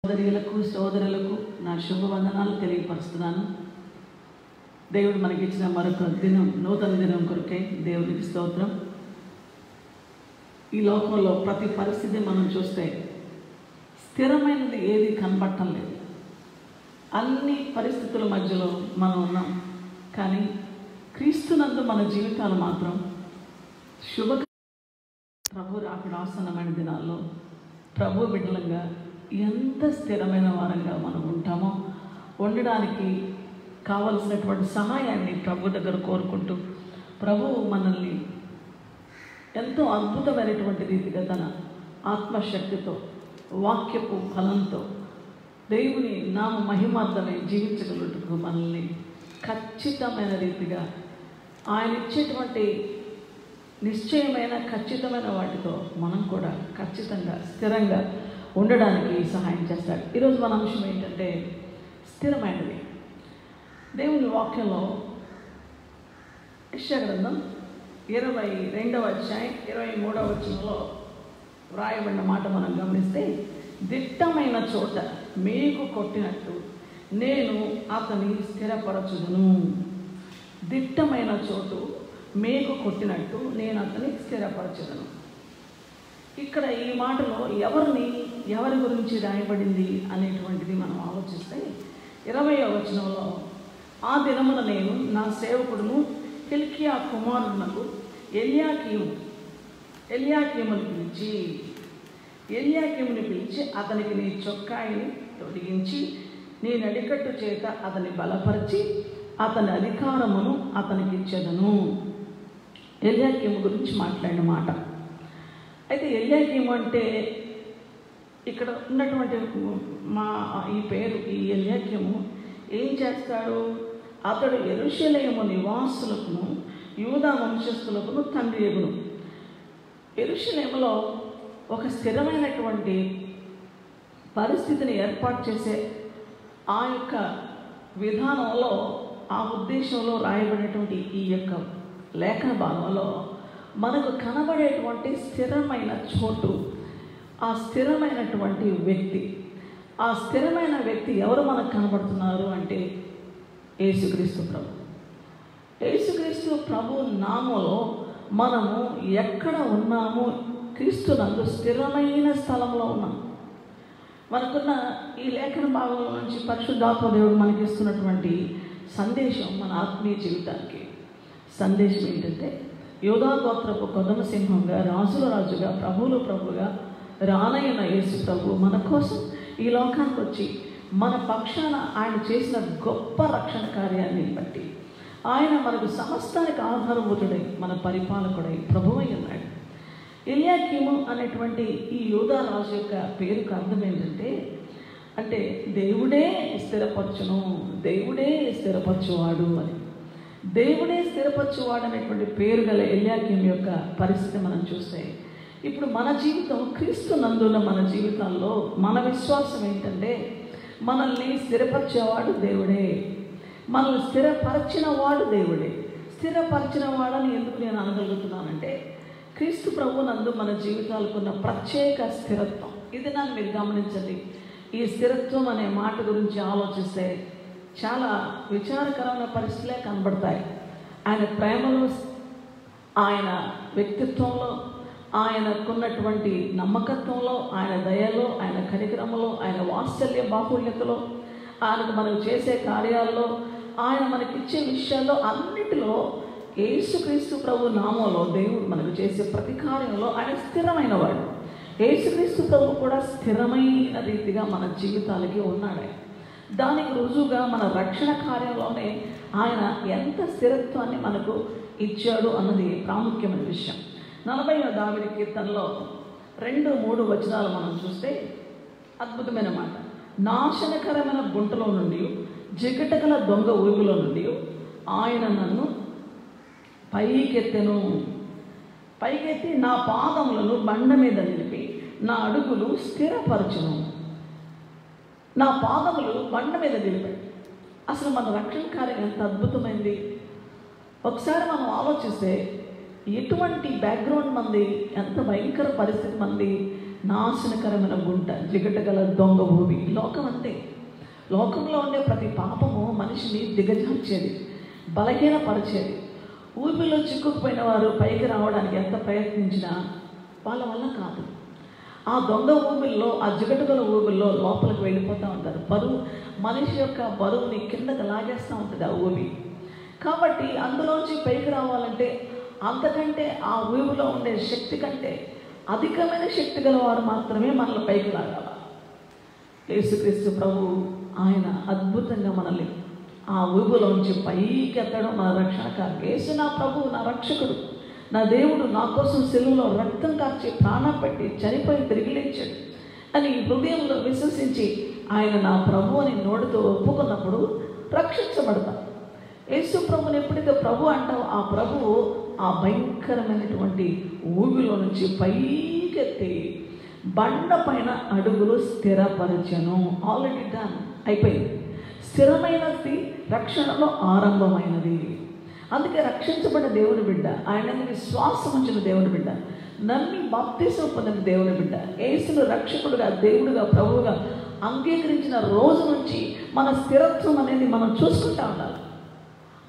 సోదరులకు నా శుభవందనాలు తెలియపరుస్తున్నాను. దేవుడు మనకిచ్చిన మరొక దినం, నూతన దినం కొరకే దేవునికి స్తోత్రం. ఈ లోకంలో ప్రతి పరిస్థితి మనం చూస్తే స్థిరమైనది ఏది కనబడటం లేదు. అన్ని పరిస్థితుల మధ్యలో మనం ఉన్నాం. కానీ క్రీస్తునందు మన జీవితాలు మాత్రం ప్రభు రాకడ ఆసన్నమైన దినాల్లో ప్రభు బిడ్డలంగా ఎంత స్థిరమైన వారంగా మనం ఉంటామో ఉండడానికి కావలసినటువంటి సహాయాన్ని ప్రభు దగ్గర కోరుకుంటూ, ప్రభువు మనల్ని ఎంతో అద్భుతమైనటువంటి రీతిగా తన ఆత్మశక్తితో, వాక్యపు ఫలంతో దేవుని నామ మహిమార్థమై జీవించగలుగుటకు మనల్ని ఖచ్చితమైన రీతిగా ఆయన ఇచ్చేటువంటి నిశ్చయమైన ఖచ్చితమైన వాటితో మనం కూడా ఖచ్చితంగా స్థిరంగా ఉండడానికి సహాయం చేస్తాడు. ఈరోజు మన అంశం ఏంటంటే స్థిరమైనది. దేవుని వాక్యంలో యెషయా గ్రంథం 22వ అధ్యాయం 23వ వచనంలో వ్రాయబడిన మాట మనం గమనిస్తే, దిట్టమైన చోట మేకు కొట్టినట్టు నేను అతని స్థిరపరచుదును. దిట్టమైన చోటు మేకు కొట్టినట్టు నేను అతని స్థిరపరచుదును. ఇక్కడ ఈ మాటలో ఎవరి గురించి రాయబడింది అనేటువంటిది మనం ఆలోచిస్తే 20వ వచనంలో, ఆ దినమున నేను నా సేవకుడును హిల్కీయా కుమారునకు ఎల్యాకీముని పిలిచి అతనికి నీ చొక్కాయిని తొడిగించి నీ నడికట్టు చేత అతని బలపరిచి అతని అధికారమును అతనికి ఇచ్చెదను. ఎల్యాకీము గురించి మాట్లాడిన మాట. అయితే ఎల్యాకీము అంటే ఇక్కడ ఉన్నటువంటి ఈ పేరు, ఈ ఎల్యాకీము ఏం చేస్తాడు? అతడు యెరూషలేము నివాసులకును యూదా వంశస్థులకును తండ్రి యగును. యెరూషలేములో ఒక స్థిరమైనటువంటి పరిస్థితిని ఏర్పాటు చేసే ఆ యొక్క విధానంలో, ఆ ఉద్దేశంలో రాయబడినటువంటి ఈ యొక్క లేఖన భాగంలో మనకు కనబడేటువంటి స్థిరమైన చోటు, ఆ స్థిరమైనటువంటి వ్యక్తి, ఆ స్థిరమైన వ్యక్తి ఎవరు మనకు కనబడుతున్నారు అంటే యేసుక్రీస్తు ప్రభు. యేసుక్రీస్తు ప్రభు నామములో మనము ఎక్కడ ఉన్నాము? క్రీస్తునందు స్థిరమైన స్థలంలో ఉన్నాం. మనకున్న ఈ లేఖన భాగంలో నుంచి పరిశుద్ధాత్మ దేవుడు మనకి ఇస్తున్నటువంటి సందేశం, మన ఆత్మీయ జీవితానికి సందేశం ఏంటంటే, యూదా గోత్రపు కొదమ సింహంగా, రాజుల రాజుగా, ప్రభువులు ప్రభుగా రానయ్యన యేసు ప్రభు మన కోసం ఈ లోకానికి వచ్చి మన పక్షాన ఆయన చేసిన గొప్ప రక్షణ కార్యాన్ని బట్టి ఆయన మనకు సమస్తానికి ఆధారభూతుడై మన పరిపాలకుడై ప్రభువై ఉన్నాడు. ఎల్యాకీము అనేటువంటి ఈ యూదా రాజు యొక్క పేరుకు అర్థం ఏంటంటే, అంటే దేవుడే స్థిరపరచును, దేవుడే స్థిరపరచువాడు అని. దేవుడే స్థిరపరచువాడు అనేటువంటి పేరు గల ఎల్యాకీము యొక్క పరిస్థితి మనం చూస్తే, ఇప్పుడు మన జీవితం క్రీస్తు నందున్న మన జీవితాల్లో మన విశ్వాసం ఏంటంటే, మనల్ని స్థిరపరిచేవాడు దేవుడే, మనల్ని స్థిరపరిచిన వాడు దేవుడే. స్థిరపరిచిన వాడని ఎందుకు నేను అనగలుగుతున్నానంటే, క్రీస్తు ప్రభు నందు మన జీవితాలకున్న ప్రత్యేక స్థిరత్వం. ఇది నన్ను మీరు గమనించండి. ఈ స్థిరత్వం అనే మాట గురించి ఆలోచిస్తే చాలా విచారకరమైన పరిస్థితులే కనబడతాయి. ఆయన ప్రేమలో, ఆయన వ్యక్తిత్వంలో, ఆయనకున్నటువంటి నమ్మకత్వంలో, ఆయన దయలో, ఆయన కనికరములో, ఆయన వాత్సల్య బాహుళ్యతలో, ఆయనకు మనం చేసే కార్యాల్లో, ఆయన మనకిచ్చే విషయాల్లో అన్నిటిలో యేసుక్రీస్తు ప్రభు నామంలో దేవుడు మనకు చేసే ప్రతి కార్యంలో ఆయన స్థిరమైన వాడు. యేసుక్రీస్తు ప్రభు కూడా స్థిరమైన రీతిగా మన జీవితాలకి ఉన్నాడు. దానికి రుజువుగా మన రక్షణ కార్యంలోనే ఆయన ఎంత స్థిరత్వాన్ని మనకు ఇచ్చాడు అన్నది ప్రాముఖ్యమైన విషయం. 40వ దావీదు కీర్తనలో 2-3 వచనాలు మనం చూస్తే అద్భుతమైన మాట. నాశనకరమైన గుంటలో నుండి, జిగటగల దొంగ ఊగులో నుండి ఆయన నన్ను పైకెత్తి నా పాదములను బండ మీద నిలిపి నా అడుగులు స్థిరపరచును. నా పాదములు బండ మీద నిలిపాయి. అసలు మన రక్షణ కార్యం ఎంత అద్భుతమైంది. ఒకసారి మనం ఆలోచిస్తే ఎటువంటి బ్యాక్గ్రౌండ్ మంది, ఎంత భయంకర పరిస్థితి మంది, నాశనకరమైన గుంట, జిగటగల దొంగ ఊబి. లోకం అంతే. లోకంలో ఉండే ప్రతి పాపము మనిషిని దిగజార్చేది, బలహీనపరిచేది. ఊబిలో చిక్కుకుపోయిన వారు పైకి రావడానికి ఎంత ప్రయత్నించినా వాళ్ళ వల్ల కాదు. ఆ దొంగ ఊబిల్లో, ఆ జిగటగల ఊబిల్లో లోపలికి వెళ్ళిపోతూ ఉంటారు. బరువు, మనిషి యొక్క బరువుని కిందకి లాగేస్తూ ఉంటుంది ఆ ఊబి. కాబట్టి అందులోంచి పైకి రావాలంటే అంతకంటే ఆ ఊబిలో ఉండే శక్తి కంటే అధికమైన శక్తి గల వారు మాత్రమే మనల్ని పైకి లాగాల. యేసుక్రీస్తు ప్రభు ఆయన అద్భుతంగా మనల్ని ఆ ఊబిలోంచి పైకి ఎత్తడం మన రక్షణ కాదు. యేసు నా ప్రభు, నా రక్షకుడు, నా దేవుడు నా కోసం సిలువలో రక్తం కార్చి ప్రాణం పెట్టి చనిపోయి తిరిగి లేచాడు అని హృదయంలో విశ్వసించి ఆయన నా ప్రభు అని నోటితో ఒప్పుకున్నప్పుడు రక్షించబడతాం. యేసు ప్రభుని ఎప్పుడైతే ప్రభు అంటావో ఆ ప్రభువు ఆ భయంకరమైనటువంటి ఊబిలో నుంచి పైకెత్తి బండ పైన అడుగులు స్థిరపరచను. ఆల్రెడీ డన్, అయిపోయింది. స్థిరమైనది రక్షణలో ఆరంభమైనది. అందుకే రక్షించబడిన దేవుని బిడ్డ, ఆయన విశ్వాసం ఉంచిన దేవుని బిడ్డ, నమ్మి బాప్తిసం పొందిన దేవుని బిడ్డ, యేసును రక్షకుడుగా, దేవుడుగా, ప్రభువుగా అంగీకరించిన రోజు నుంచి మన స్థిరత్వం అనేది మనం చూసుకుంటూ ఉండాలి.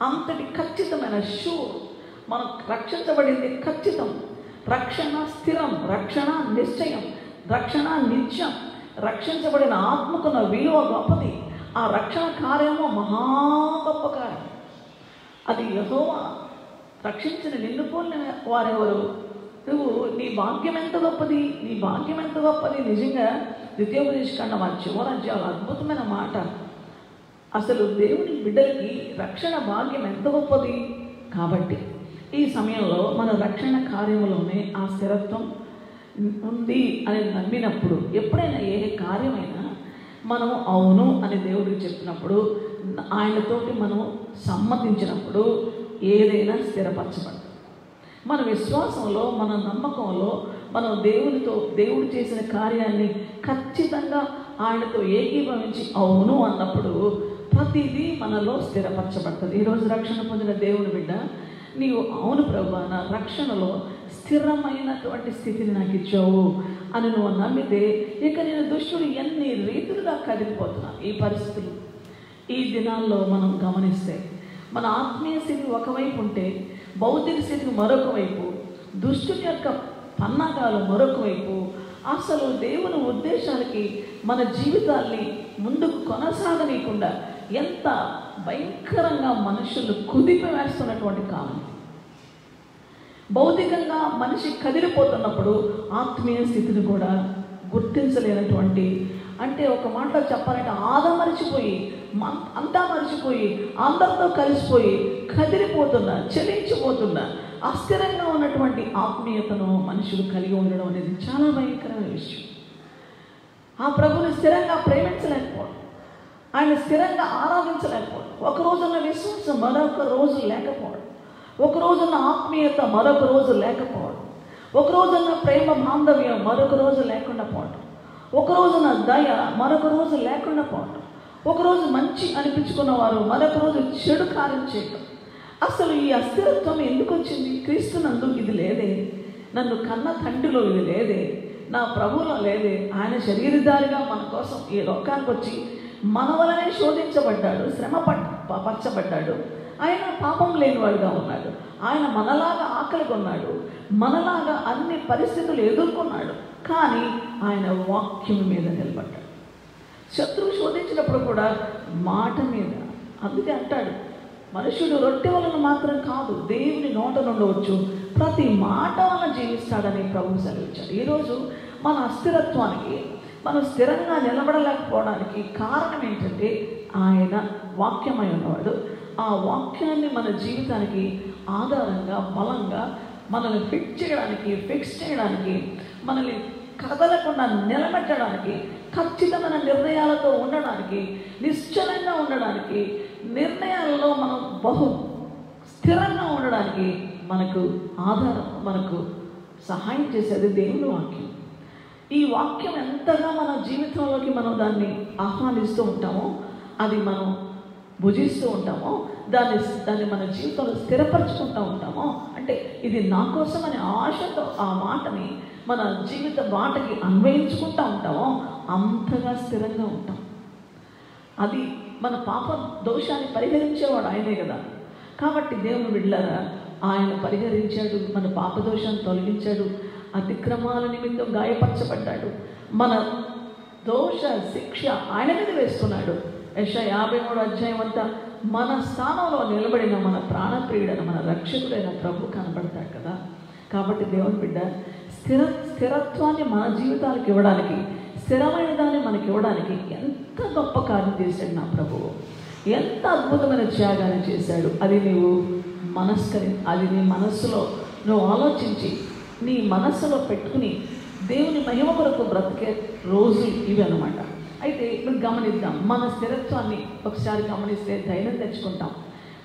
అంతటి ఖచ్చితమైన మనం రక్షించబడింది ఖచ్చితం. రక్షణ స్థిరం, రక్షణ నిశ్చయం, రక్షణ నిత్యం. రక్షించబడిన ఆత్మకున్న విలువ గొప్పది. ఆ రక్షణ కార్యము మహా గొప్ప కార్యం. అది యెహోవా రక్షించిన నిన్ను పోలిన వారెవరు? నువ్వు నీ భాగ్యం ఎంత గొప్పది, నీ భాగ్యం ఎంత గొప్పది. నిజంగా ద్వితీయోపదేశకాండం ఆ చివరి అధ్యాయంలో అద్భుతమైన మాట. అసలు దేవుని బిడ్డలకి రక్షణ భాగ్యం ఎంత గొప్పది. కాబట్టి ఈ సమయంలో మన రక్షణ కార్యములోనే ఆ స్థిరత్వం ఉంది అని నమ్మినప్పుడు, ఎప్పుడైనా ఏ కార్యమైనా మనం అవును అని దేవుడికి చెప్పినప్పుడు, ఆయనతోటి మనం సమ్మతించినప్పుడు ఏదైనా స్థిరపరచబడదు. మన విశ్వాసంలో, మన నమ్మకంలో, మనం దేవుడు చేసిన కార్యాన్ని ఖచ్చితంగా ఆయనతో ఏకీభవించి అవును అన్నప్పుడు ప్రతిదీ మనలో స్థిరపరచబడుతుంది. ఈరోజు రక్షణ పొందిన దేవుని బిడ్డ, నీవు అవును ప్రభువా, నా రక్షణలో స్థిరమైనటువంటి స్థితిని నాకు ఇచ్చావు అని నువ్వు నమ్మితే, ఇక నేను దుష్టుడు ఎన్ని రీతులుగా కదిలిపోతున్నా. ఈ పరిస్థితులు ఈ దినాల్లో మనం గమనిస్తే మన ఆత్మీయ స్థితి ఒకవైపు ఉంటే, భౌతిక స్థితి మరొక వైపు, దుష్టుని యొక్క పన్నాగాలు మరొక వైపు, అసలు దేవుని ఉద్దేశాలకి మన జీవితాల్ని ముందుకు కొనసాగనీయకుండా ఎంత భయంకరంగా మనుషులు కుదిపివేస్తున్నటువంటి కాలం. భౌతికంగా మనిషి కదిలిపోతున్నప్పుడు ఆత్మీయ స్థితిని కూడా గుర్తించలేనటువంటి, అంటే ఒక మాటలో చెప్పాలంటే ఆదమరిచిపోయి, అంతా మరిచిపోయి, అందరితో కలిసిపోయి కదిలిపోతున్న, చలించిపోతున్న, అస్థిరంగా ఉన్నటువంటి ఆత్మీయతను మనుషులు కలిగి ఉండడం అనేది చాలా భయంకరమైన విషయం. ఆ ప్రభుని స్థిరంగా ప్రేమించలేకపోవడం, ఆయన స్థిరంగా ఆరాధించలేకపోవడం, ఒక రోజున్న విశ్వాసం మరొక రోజు లేకపోవడం, ఒక రోజున్న ఆత్మీయత మరొక రోజు లేకపోవడం, ఒక రోజున్న ప్రేమ బాంధవ్యం మరొక రోజు లేకుండా పోవడం, ఒక రోజున దయ మరొక రోజు లేకుండా పోవడం, ఒకరోజు మంచి అనిపించుకున్న వారు మరొక రోజు చెడు కార్యం చేయడం. అసలు ఈ అస్థిరత్వం ఎందుకు వచ్చింది? క్రీస్తునందు ఇది లేదే, నన్ను కన్న తండ్రిలో ఇది లేదే, నా ప్రభువులో లేదే. ఆయన శరీరధారిగా మన కోసం ఈ లోకానికి వచ్చి మన వలనే శోధించబడ్డాడు, శ్రమ పరచబడ్డాడు. ఆయన పాపం లేనివాడుగా ఉన్నాడు. ఆయన మనలాగా ఆకలి కొన్నాడు, మనలాగా అన్ని పరిస్థితులు ఎదుర్కొన్నాడు. కానీ ఆయన వాక్యం మీద నిలబడ్డాడు. శత్రువు శోధించినప్పుడు కూడా మాట మీద. అందుకే అంటాడు, మనుషుడు రొట్టె వలన మాత్రం కాదు, దేవుని నోట నుండవచ్చు ప్రతి మాట వలన జీవిస్తాడని ప్రభువు సెలవిచ్చాడు. ఈరోజు మన అస్థిరత్వానికి, మనం స్థిరంగా నిలబడలేకపోవడానికి కారణం ఏంటంటే ఆయన వాక్యమై ఉన్నవాడు. ఆ వాక్యాన్ని మన జీవితానికి ఆధారంగా, బలంగా మనల్ని ఫిక్స్ చేయడానికి, మనల్ని కదలకుండా నిలబెట్టడానికి, ఖచ్చితమైన నిర్ణయాలతో ఉండడానికి, నిశ్చలంగా ఉండడానికి, నిర్ణయాలలో మనం బహు స్థిరంగా ఉండడానికి మనకు ఆధారం, మనకు సహాయం చేసేది దేవుని వాక్యం. ఈ వాక్యం ఎంతగా మన జీవితంలోకి మనం దాన్ని ఆహ్వానిస్తూ ఉంటామో, అది మనం భుజిస్తూ ఉంటామో, దాన్ని మన జీవితంలో స్థిరపరచుకుంటూ ఉంటామో, అంటే ఇది నా కోసం అనే ఆశతో ఆ మాటని మన జీవిత బాటకి అన్వయించుకుంటూ ఉంటామో అంతగా స్థిరంగా ఉంటాం. అది మన పాప దోషాన్ని పరిహరించేవాడు ఆయనే కదా. కాబట్టి దేవుని బిడ్డలారా, ఆయన పరిహరించాడు, మన పాప దోషాన్ని తొలగించాడు, అతిక్రమాల నిమిత్తం గాయపరచబడ్డాడు, మన దోష శిక్ష ఆయన మీద వేసుకున్నాడు. యెషయా 53 అంతా మన స్థానంలో నిలబడిన మన ప్రాణప్రియుడైన మన రక్షకుడైన ప్రభు కనబడతాడు కదా. కాబట్టి దేవుని బిడ్డ స్థిరత్వాన్ని మన జీవితాలకు ఇవ్వడానికి, స్థిరమైన దాన్ని మనకి ఇవ్వడానికి ఎంత గొప్ప కార్యం చేశాడు నా ప్రభువు, ఎంత అద్భుతమైన త్యాగాన్ని చేశాడు. అది నీవు అది నీ మనస్సులో నువ్వు ఆలోచించి నీ మనస్సులో పెట్టుకుని దేవుని మహిమ కొరకు బ్రతికే రోజులు ఇవి అన్నమాట. అయితే ఇప్పుడు గమనిద్దాం, మన స్థిరత్వాన్ని ఒకసారి గమనిస్తే ధైర్యం తెచ్చుకుంటాం.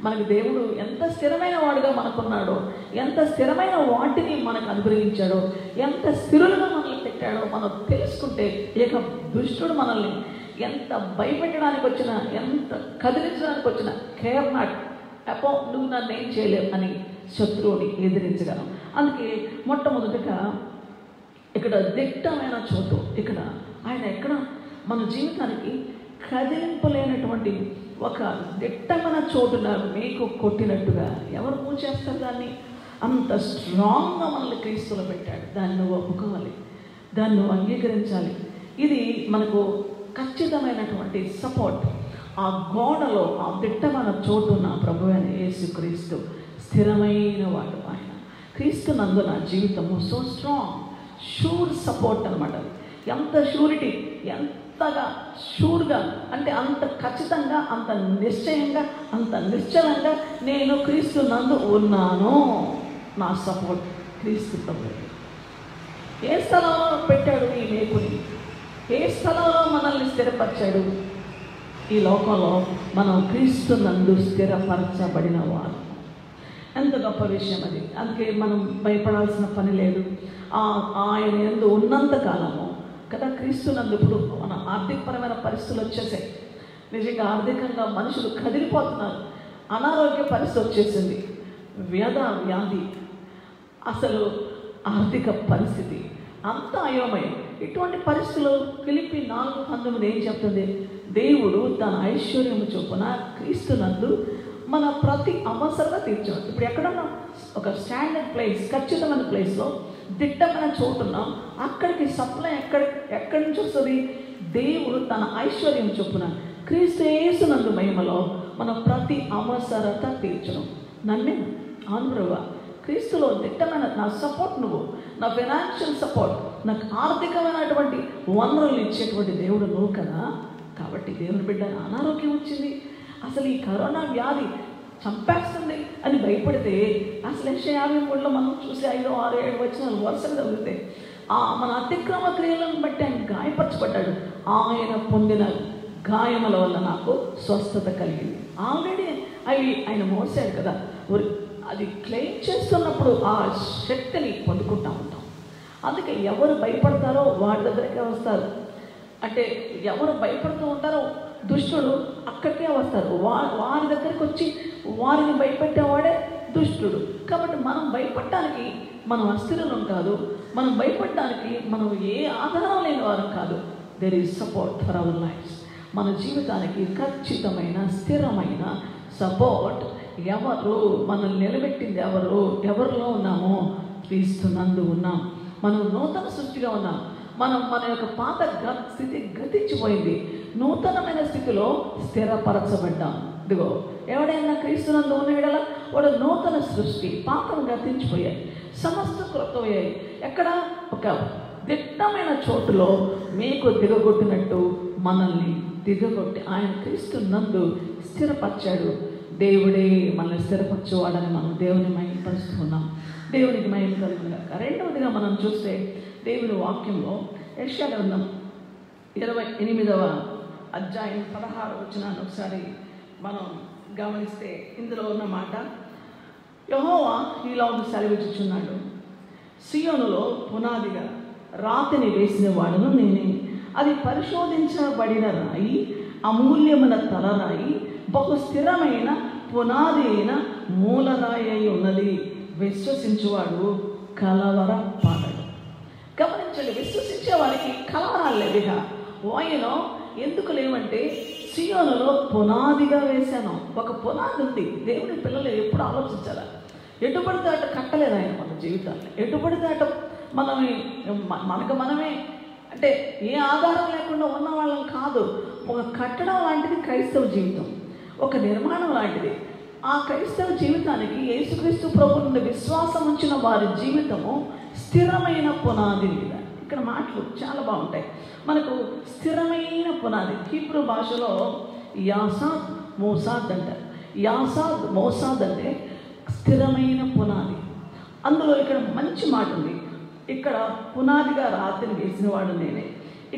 మనకు దేవుడు ఎంత స్థిరమైన వాడుగా మనకున్నాడో, ఎంత స్థిరమైన వాటిని మనకు అనుగ్రహించాడో, ఎంత స్థిరులుగా మనల్ని పెట్టాడో మనం తెలుసుకుంటే, ఇక దుష్టుడు మనల్ని ఎంత భయపెట్టడానికి వచ్చినా, ఎంత కదిలించడానికి వచ్చినా, కేర్ నాట్ అపో నువ్వు నన్ను ఏం చేయలేవు అని శత్రువుని ఎదిరించగలం. అందుకే మొట్టమొదటిగా ఇక్కడ దిట్టమైన చోటు, ఇక్కడ ఆయన ఎక్కడ మన జీవితానికి కదిలింపలేనటువంటి ఒక దిట్టమైన చోటున మీకు కొట్టినట్టుగా ఎవరు పూజ చేస్తారు దాన్ని? అంత స్ట్రాంగ్గా మనల్ని క్రీస్తులో పెట్టాడు. దాన్ని నువ్వు ఒప్పుకోవాలి, దాన్ని నువ్వు అంగీకరించాలి. ఇది మనకు ఖచ్చితమైనటువంటి సపోర్ట్. ఆ గోడలో ఆ దిట్టమైన చోటు నా ప్రభు అయిన యేసుక్రీస్తు స్థిరమైన వాడు. ఆయన క్రీస్తు నందు నా జీవితము సో స్ట్రాంగ్, షూర్ సపోర్ట్ అనమాట. ఎంత షూరిటీ, ఎంతగా షూర్గా అంటే అంత ఖచ్చితంగా, అంత నిశ్చయంగా, అంత నిశ్చలంగా నేను క్రీస్తు నందు ఉన్నాను. నా సపోర్ట్ క్రీస్తు ప్రభు. ఏ స్థలంలో పెట్టాడు ఈ మేకుని? ఏ స్థలంలో మనల్ని స్థిరపరిచాడు? ఈ లోకంలో మనం క్రీస్తు నందు స్థిరపరచబడిన వారు. ఎంత గొప్ప విషయం అది. అందుకే మనం భయపడాల్సిన పని లేదు. ఆయన యందు ఉన్నంత కాలము కదా. క్రీస్తు నందు ఇప్పుడు మన ఆర్థికపరమైన పరిస్థితులు వచ్చేసాయి. నిజంగా ఆర్థికంగా మనుషులు కదిలిపోతున్నారు. అనారోగ్య పరిస్థితి వచ్చేసింది, వ్యాధి, అసలు ఆర్థిక పరిస్థితి అంతా అయోమయం. ఇటువంటి పరిస్థితుల్లో ఫిలిప్పీ 4:19 ఏం చెప్తుంది? దేవుడు తన ఐశ్వర్యము చొప్పున క్రీస్తు నందు మన ప్రతి అవసరత తీర్చాడు. ఇప్పుడు ఎక్కడున్నా ఒక స్టాండర్డ్ ప్లేస్, ఖచ్చితమైన ప్లేస్లో దిట్టమైన చోటున్నాం. అక్కడికి సప్లై ఎక్కడి నుంచి వస్తుంది? దేవుడు తన ఐశ్వర్యం చొప్పున క్రీస్తు యేసునందు మహిమలో మన ప్రతి అవసరత తీర్చడం. నన్నే ఆంధ్రవా క్రీస్తులో దిట్టమైన నా సపోర్ట్, నువ్వు నా ఫైనాన్షియల్ సపోర్ట్, నాకు ఆర్థికమైనటువంటి వనరులు ఇచ్చేటువంటి దేవుడు నువ్వు కదా. కాబట్టి దేవుని బిడ్డ అనారోగ్యం వచ్చింది, అసలు ఈ కరోనా వ్యాధి చంపేస్తుంది అని భయపడితే అసలు 153లో మనం చూసి 5, 6, 7 వచనాలు వరుసగా చదివితే మన అతిక్రమ క్రియలను బట్టి ఆయన గాయపరచబడ్డాడు. ఆయన పొందిన గాయముల వల్ల నాకు స్వస్థత కలిగింది. ఆల్రెడీ అవి ఆయన మోసాడు కదా. అది క్లెయిమ్ చేస్తున్నప్పుడు ఆ శక్తిని పొందుకుంటూ ఉంటాం. అందుకే ఎవరు భయపడతారో వాడి దగ్గరికే వస్తారు. అంటే ఎవరు భయపడుతూ ఉంటారో దుష్టుడు అక్కడికే వస్తారు. వారి దగ్గరికి వచ్చి వారిని భయపెట్టేవాడే దుష్టుడు. కాబట్టి మనం భయపడటానికి మనం అస్థిరులం కాదు, మనం భయపడటానికి మనం ఏ ఆధారం లేని వారం కాదు. There is support for our lives. మన జీవితానికి ఖచ్చితమైన స్థిరమైన సపోర్ట్ ఎవరు? మనల్ని నిలబెట్టింది ఎవరిలో ఉన్నామో క్రీస్తునందు ఉన్నాం. మనం నూతన సృష్టిగా ఉన్నాం. మన యొక్క పాత స్థితి గతించిపోయింది, నూతనమైన స్థితిలో స్థిరపరచబడ్డాం. ఇదిగో ఎవడైనా క్రీస్తునందు ఉన్నాడలా వాడు నూతన సృష్టి. పాపం గతించిపోయాయి, సమస్త క్రొత్తమయ్యాయి. ఎక్కడ? ఒక దిట్టమైన చోటులో మీకు దిగగొట్టినట్టు మనల్ని దిగగొట్టి ఆయన క్రీస్తునందు స్థిరపరిచాడు. దేవుడే మనల్ని స్థిరపరచువాడని మనం దేవుని మహిమపరుస్తున్నాం. దేవునికి మహిమ కలుగునుగాక. రెండవదిగా మనం చూస్తే దేవుని వాక్యంలో యెషయా గ్రంథం 28వ అధ్యాయం 16వ వచనాన్ని ఒకసారి మనం గమనిస్తే ఇందులో ఉన్న మాట, యెహోవా ఈలాగు సెలవిచ్చుచున్నాడు, సియోనులో పునాదిగా రాతిని వేసిన వాడును నేనే. అది పరిశోధించబడిన రాయి, అమూల్యమైన తలరాయి, బహు స్థిరమైన పునాది అయిన మూలరాయి అయి ఉన్నది. విశ్వసించువాడు కలవరపడడు. గమనించండి, విశ్వసించే వారికి కలవరాలు లేవిగా. వాయునో ఎందుకు లేవంటే సియోనులో పునాదిగా వేశాను. ఒక పునాది ఉంది. దేవుని పిల్లలు ఎప్పుడు ఆలోచించాలా? ఎటుపడితే అటు కట్టలేదు ఆయన మన జీవితాన్ని. ఎటుపడితే అటు మనకు మనమే అంటే ఏ ఆధారం లేకుండా ఉన్న వాళ్ళం కాదు. ఒక కట్టడం లాంటిది క్రైస్తవ జీవితం, ఒక నిర్మాణం లాంటిది. ఆ క్రైస్తవ జీవితానికి యేసుక్రీస్తు ప్రభు నుండి విశ్వాసం ఉంచిన వారి జీవితము స్థిరమైన పునాది మీద. ఇక్కడ మాటలు చాలా బాగుంటాయి. మనకు స్థిరమైన పునాది. హీబ్రూ భాషలో యాసాద్ మోసాద్ అంటారు. యాసాద్ మోసాద్ అంటే స్థిరమైన పునాది. అందులో ఇక్కడ మంచి మాట ఉంది. ఇక్కడ పునాదిగా రాతిని వేసినవాడు నేనే.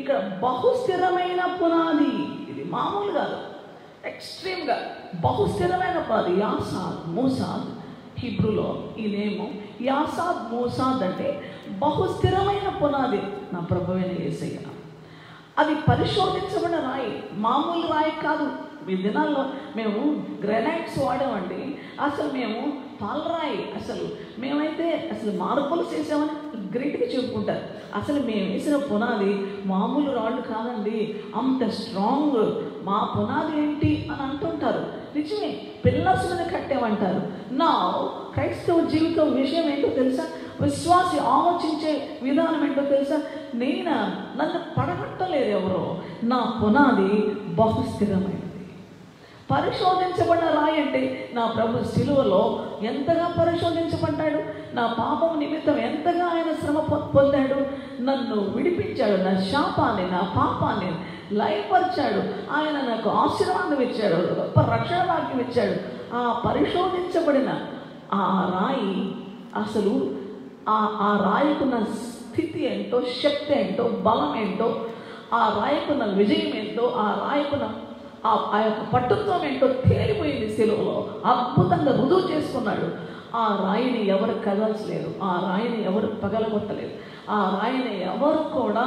ఇక్కడ బహుస్థిరమైన పునాది. ఇది మామూలు కాదు, ఎక్స్ట్రీమ్గా బహుస్థిరమైన పునాది. యాసాద్ మోసాద్ హీబ్రూలో ఈ నేము యాసాద్ మోసాద్ అంటే బహుస్థిరమైన పునాది. నా ప్రభువైన యేసయ్య. అది పరిశోధించబడిన రాయి, మామూలు రాయి కాదు. ఈ దినాల్లో మేము గ్రానైట్స్ వాడామండి, అసలు మేము పాలరాయి, అసలు మేమైతే అసలు మార్పులు చేసామని గ్రేట్గా చెప్పుకుంటారు. అసలు మేము వేసిన పునాది మామూలు రాళ్ళు కాదండి, అంత స్ట్రాంగ్. మా పునాది ఏంటి అని అంటుంటారు. నిజమే, పిల్లర్స్ మీద కట్టామంటారు. నా క్రైస్తవ జీవితం విషయం ఏంటో తెలుసా? విశ్వాసి ఆలోచించే విధానం ఏంటో తెలుసా? నన్ను పడగొట్టలేరు ఎవరో. నా పునాది బహుస్థిరమైనది. పరిశోధించబడిన రాయి అంటే నా ప్రభు శిలువలో ఎంతగా పరిశోధించబడ్డాడు, నా పాపం నిమిత్తం ఎంతగా ఆయన శ్రమ పొందాడు, నన్ను విడిపించాడు, నా శాపాన్ని నా పాపాన్ని లయపరిచాడు, ఆయన నాకు ఆశీర్వాదం ఇచ్చాడు, గొప్ప రక్షణ వాక్యం ఇచ్చాడు. ఆ పరిశోధించబడిన ఆ రాయి అసలు ఆ రాయికున్న స్థితి ఏంటో, శక్తి ఏంటో, బలం ఏంటో, ఆ రాయికున్న విజయం ఏంటో, ఆ రాయికున్న ఆ యొక్క పట్టుత్వం ఏంటో తేలిపోయింది. శిలువలో అద్భుతంగా రుజువు చేసుకున్నాడు. ఆ రాయిని ఎవరు కదల్చలేరు, ఆ రాయిని ఎవరు పగలగొట్టలేరు, ఆ రాయిని ఎవరు కూడా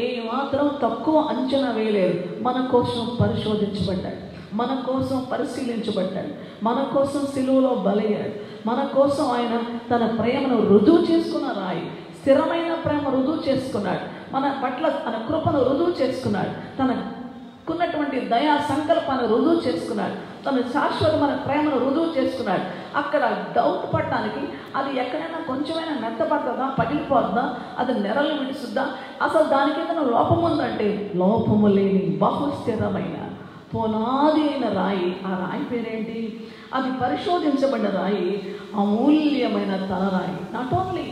ఏమాత్రం తక్కువ అంచనా వేయలేరు. మన కోసం పరిశోధించబడ్డాడు, మన కోసం పరిశీలించబడ్డాడు, మన కోసం శిలువలో బలయ్యాడు, మన కోసం ఆయన తన ప్రేమను రుజువు చేసుకున్న రాయి. స్థిరమైన ప్రేమ రుజువు చేసుకున్నాడు, మన పట్ల తన కృపను రుజువు చేసుకున్నాడు, తనకున్నటువంటి దయా సంకల్పాన్ని రుజువు చేసుకున్నాడు, తన శాశ్వతమైన ప్రేమను రుజువు చేసుకున్నాడు. అక్కడ డౌట్ పడటానికి అది ఎక్కడైనా కొంచెమైనా మెత్తపడుతుందా, పగిలిపోతుందా, అది నెరలు విడుస్తుందా, అసలు దానికి ఏదైనా లోపం ఉందంటే లోపము లేని బహుస్థిరమైన పునాది అయిన రాయి. ఆ రాయి పేరేంటి? అది పరిశోధించబడిన రాయి, అమూల్యమైన తలరాయి. నాట్ ఓన్లీ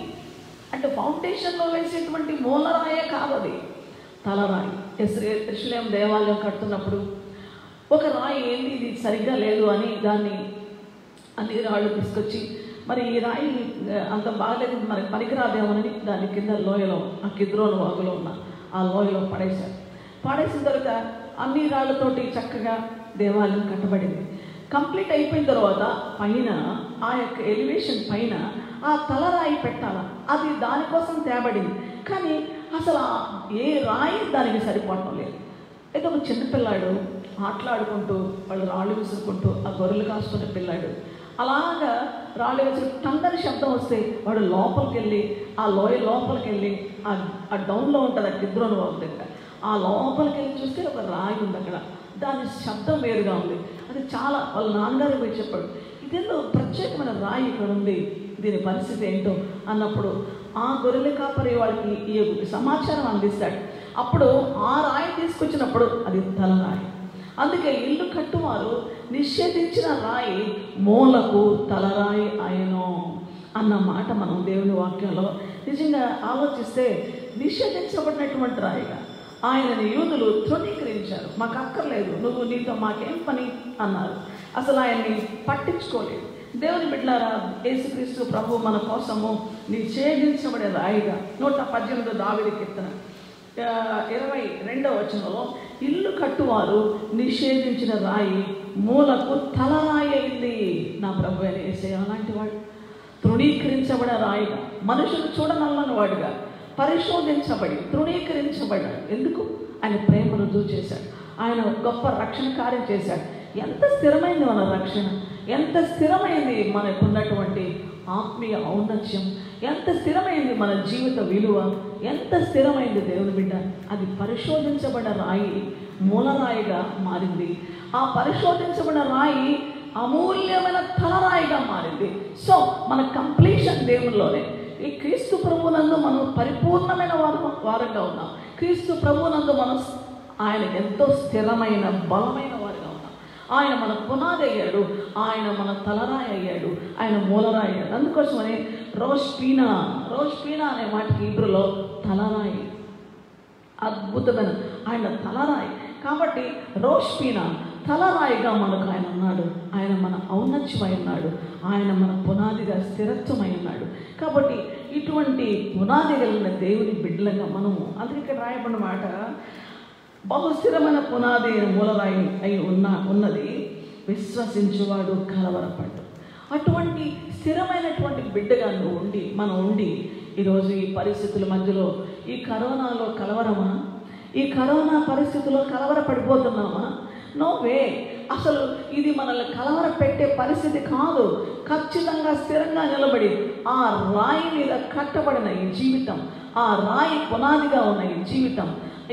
అంటే ఫౌండేషన్లో వేసేటువంటి మూలరాయే కాదు, అది తలరాయి. యెరూషలేము దేవాలయం కడుతున్నప్పుడు ఒక రాయి ఏంది ఇది సరిగ్గా లేదు అని దాన్ని అన్ని రాళ్ళు తీసుకొచ్చి, మరి ఈ రాయి అంత బాగలేదు, మరి పనికిరాదేమోనని దాని కింద లోయలో, ఆ కిద్రోను వాగులో ఉన్న ఆ లోయలో పడేశారు. పడేసిన తర్వాత అన్ని రాళ్ళతోటి చక్కగా దేవాలయం కట్టబడింది. కంప్లీట్ అయిపోయిన తర్వాత పైన ఆ యొక్క ఎలివేషన్ పైన ఆ తలరాయి పెట్టాలా, అది దానికోసం తేబడింది. కానీ అసలు ఏ రాయి దానికి సరిపోవటం లేదు. అయితే ఒక చిన్నపిల్లాడు ఆటలాడుకుంటూ వాళ్ళు రాళ్ళు విసురుకుంటూ ఆ గొర్రెలు కాసుకునే పిల్లాడు అలాగా రాళ్ళు విసురు టంగని శబ్దం వస్తే వాడు లోపలికి వెళ్ళి ఆ లోయ లోపలికి వెళ్ళి ఆ డౌన్లో ఉంటుంది ఆ కిద్రోను వాగు దగ్గర, ఆ లోపలికి వెళ్ళి చూస్తే ఒక రాయి ఉంది అక్కడ. దాని శబ్దం వేరుగా ఉంది. అది చాలా వాళ్ళ నాన్నగారు పోయి చెప్పాడు, ఇదేదో ప్రత్యేకమైన రాయి ఇక్కడ ఉంది, దీని పరిస్థితి ఏంటో అన్నప్పుడు ఆ గొర్రెల కాపరి వాళ్ళకి ఈ సమాచారం అందిస్తాడు. అప్పుడు ఆ రాయి తీసుకొచ్చినప్పుడు అది తలరాయి. అందుకే ఇల్లు కట్టువారు నిషేధించిన రాయి మూలకు తలరాయి ఆయనో అన్న మాట మనం దేవుని వాక్యంలో నిజంగా ఆలోచిస్తే నిషేధించబడినటువంటి రాయిగా ఆయనని యూదులు తృణీకరించారు. మాకు అక్కర్లేదు, నువ్వు నీతో మాకేం పని అన్నారు. అసలు ఆయన్ని పట్టించుకోలేదు. దేవుని బిడ్డలారా, యేసుక్రీస్తు ప్రభు మన కోసము నిషేధించబడే రాయిగా 118 దావీదు కీర్తన 22వ వచనంలో ఇల్లు కట్టువారు నిషేధించిన రాయి మూలకు తలరాయి అయింది. నా ప్రభు అయిన యేసయ్య అలాంటి వాడు, తృణీకరించబడే రాయిగా, మనుషులు చూడనల్లని వాడుగా పరిశోధించబడి తృణీకరించబడ్డాడు. ఎందుకు? ఆయన ప్రేమ రుజువు చేశాడు, ఆయన గొప్ప రక్షణ కార్యం చేశాడు. ఎంత స్థిరమైంది మన రక్షణ, ఎంత స్థిరమైంది మనకున్నటువంటి ఆత్మీయ ఔన్నత్యం, ఎంత స్థిరమైంది మన జీవిత విలువ, ఎంత స్థిరమైంది దేవుని బిడ్డ. అది పరిశోధించబడిన రాయి మూలరాయిగా మారింది. ఆ పరిశోధించబడిన రాయి అమూల్యమైన తలరాయిగా మారింది. సో మన కంప్లీషన్ దేవునిలోనే. ఈ క్రీస్తు ప్రభువునందు మనం పరిపూర్ణమైన వారంగా ఉన్నాం. క్రీస్తు ప్రభువునందు మనం ఆయన ఎంతో స్థిరమైన బలమైన వారిగా ఉన్నాం. ఆయన మన పునాది అయ్యాడు, ఆయన మన తలరాయి అయ్యాడు, ఆయన మూలరాయి అయ్యాడు. అందుకోసమని రోష్ పీనా అనే మాటకి హీబ్రూలో తలరాయి, అద్భుతమైన ఆయన తలరాయి. కాబట్టి రోష్ పీనా తలరాయిగా మనకు ఆయన ఉన్నాడు. ఆయన మన ఔన్నత్యమై ఉన్నాడు. ఆయన మన పునాదిగా స్థిరత్వమై ఉన్నాడు. కాబట్టి ఇటువంటి పునాది కలిగిన దేవుని బిడ్డలుగా మనము, అందుకే ఇక్కడ రాయబడిన మాట, బహుస్థిరమైన పునాది మూలరాయి అయి ఉన్నది విశ్వసించువాడు కలవరపడ్డు. అటువంటి స్థిరమైనటువంటి బిడ్డగా మనం ఉండి ఈరోజు ఈ పరిస్థితుల మధ్యలో, ఈ కరోనాలో కలవరమా? ఈ కరోనా పరిస్థితుల్లో కలవరపడిపోతున్నామా? No way. అసలు ఇది మనల్ని కలవర పెట్టే పరిస్థితి కాదు. ఖచ్చితంగా స్థిరంగా నిలబడి ఆ రాయి మీద కట్టబడిన ఈ జీవితం, ఆ రాయి పునాదిగా ఉన్న ఈ జీవితం,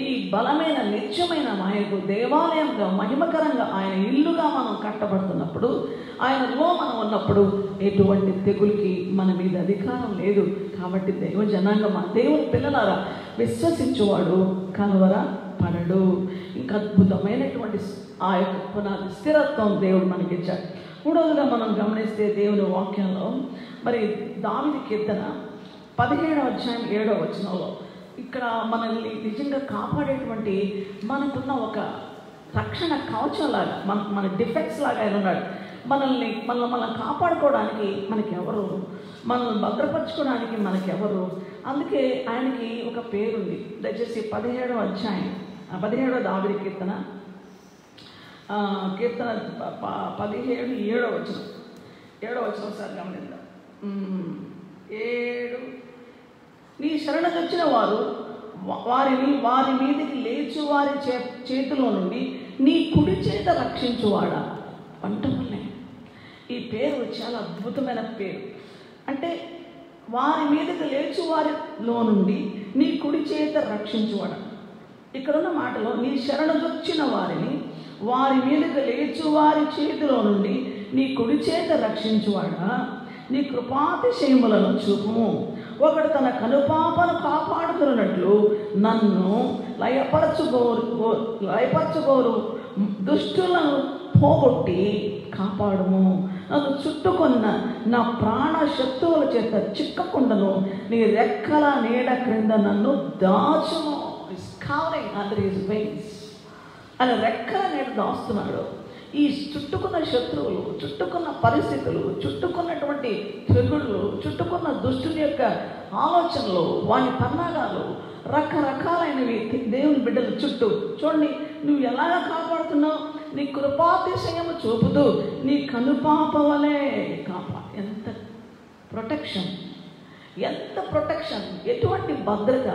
ఈ బలమైన నిత్యమైన ఆయనకు దేవాలయంగా మహిమకరంగా ఆయన ఇల్లుగా మనం కట్టబడుతున్నప్పుడు, ఆయనలో మనం ఉన్నప్పుడు ఎటువంటి తెగులకి మన మీద అధికారం లేదు. కాబట్టి దైవ జనాంగమా, దేవుని పిల్లలారా, విశ్వసించువాడు కలవర పడడు. ఇంకా అద్భుతమైనటువంటి ఆ యొక్క పునాది స్థిరత్వం దేవుడు మనకిచ్చాడు. మూడవదిగా మనం గమనిస్తే దేవుని వాక్యంలో మరి దావీదు కీర్తన 17వ అధ్యాయం 7వ వచనంలో ఇక్కడ మనల్ని నిజంగా కాపాడేటువంటి మనకున్న ఒక రక్షణ కవచం లాగా, మన డిఫెన్స్ లాగా ఆయన ఉన్నాడు. మనల్ని కాపాడుకోవడానికి మనకెవరు, మనల్ని భద్రపరచుకోవడానికి మనకెవరు? అందుకే ఆయనకి ఒక పేరుంది. దయచేసి 17వ అధ్యాయం 17వ దావీదు కీర్తన 17:7 వచనం సార్ గమనిద్దాం. 7 నీ శరణొచ్చిన వారు వారి మీదకి లేచు వారి చేతిలో నుండి నీ కుడి చేత రక్షించువాడా. వంటములే. ఈ పేరు చాలా అద్భుతమైన పేరు. అంటే వారి మీదకి లేచు వారిలో నుండి నీ కుడి చేత రక్షించువాడా. ఇక్కడున్న మాటలో నీ శరణొచ్చిన వారిని వారి మీదకి లేచు వారి చేతిలో నుండి నీ కుడి చేత రక్షించువాడా. నీ కృపాతిశయములను చూపుము. ఒకడు తన కనుపాపను కాపాడుతున్నట్లు నన్ను లయపరచుకోరు దుష్టులను పోగొట్టి కాపాడుము. నన్ను చుట్టుకున్న నా ప్రాణ శత్రువుల చేత చిక్కకుండను. నీ రెక్కల నీడ క్రింద నన్ను దాచుము. ఆయన రెక్కల నీడ దాస్తున్నాడు. ఈ చుట్టుకున్న శత్రువులు, చుట్టుకున్న పరిస్థితులు, చుట్టుకున్నటువంటి తెగుళ్ళు, చుట్టుకున్న దుష్టుని యొక్క ఆలోచనలు, వాని పన్నాగాలు, రకరకాలైనవి దేవుని బిడ్డల చుట్టూ. చూడండి, నువ్వు ఎలాగ కాపాడుతున్నావు? నీ కృపాతిశయము చూపుతూ నీ కనుపాప వలె ఎంత ప్రొటెక్షన్, ఎటువంటి భద్రత,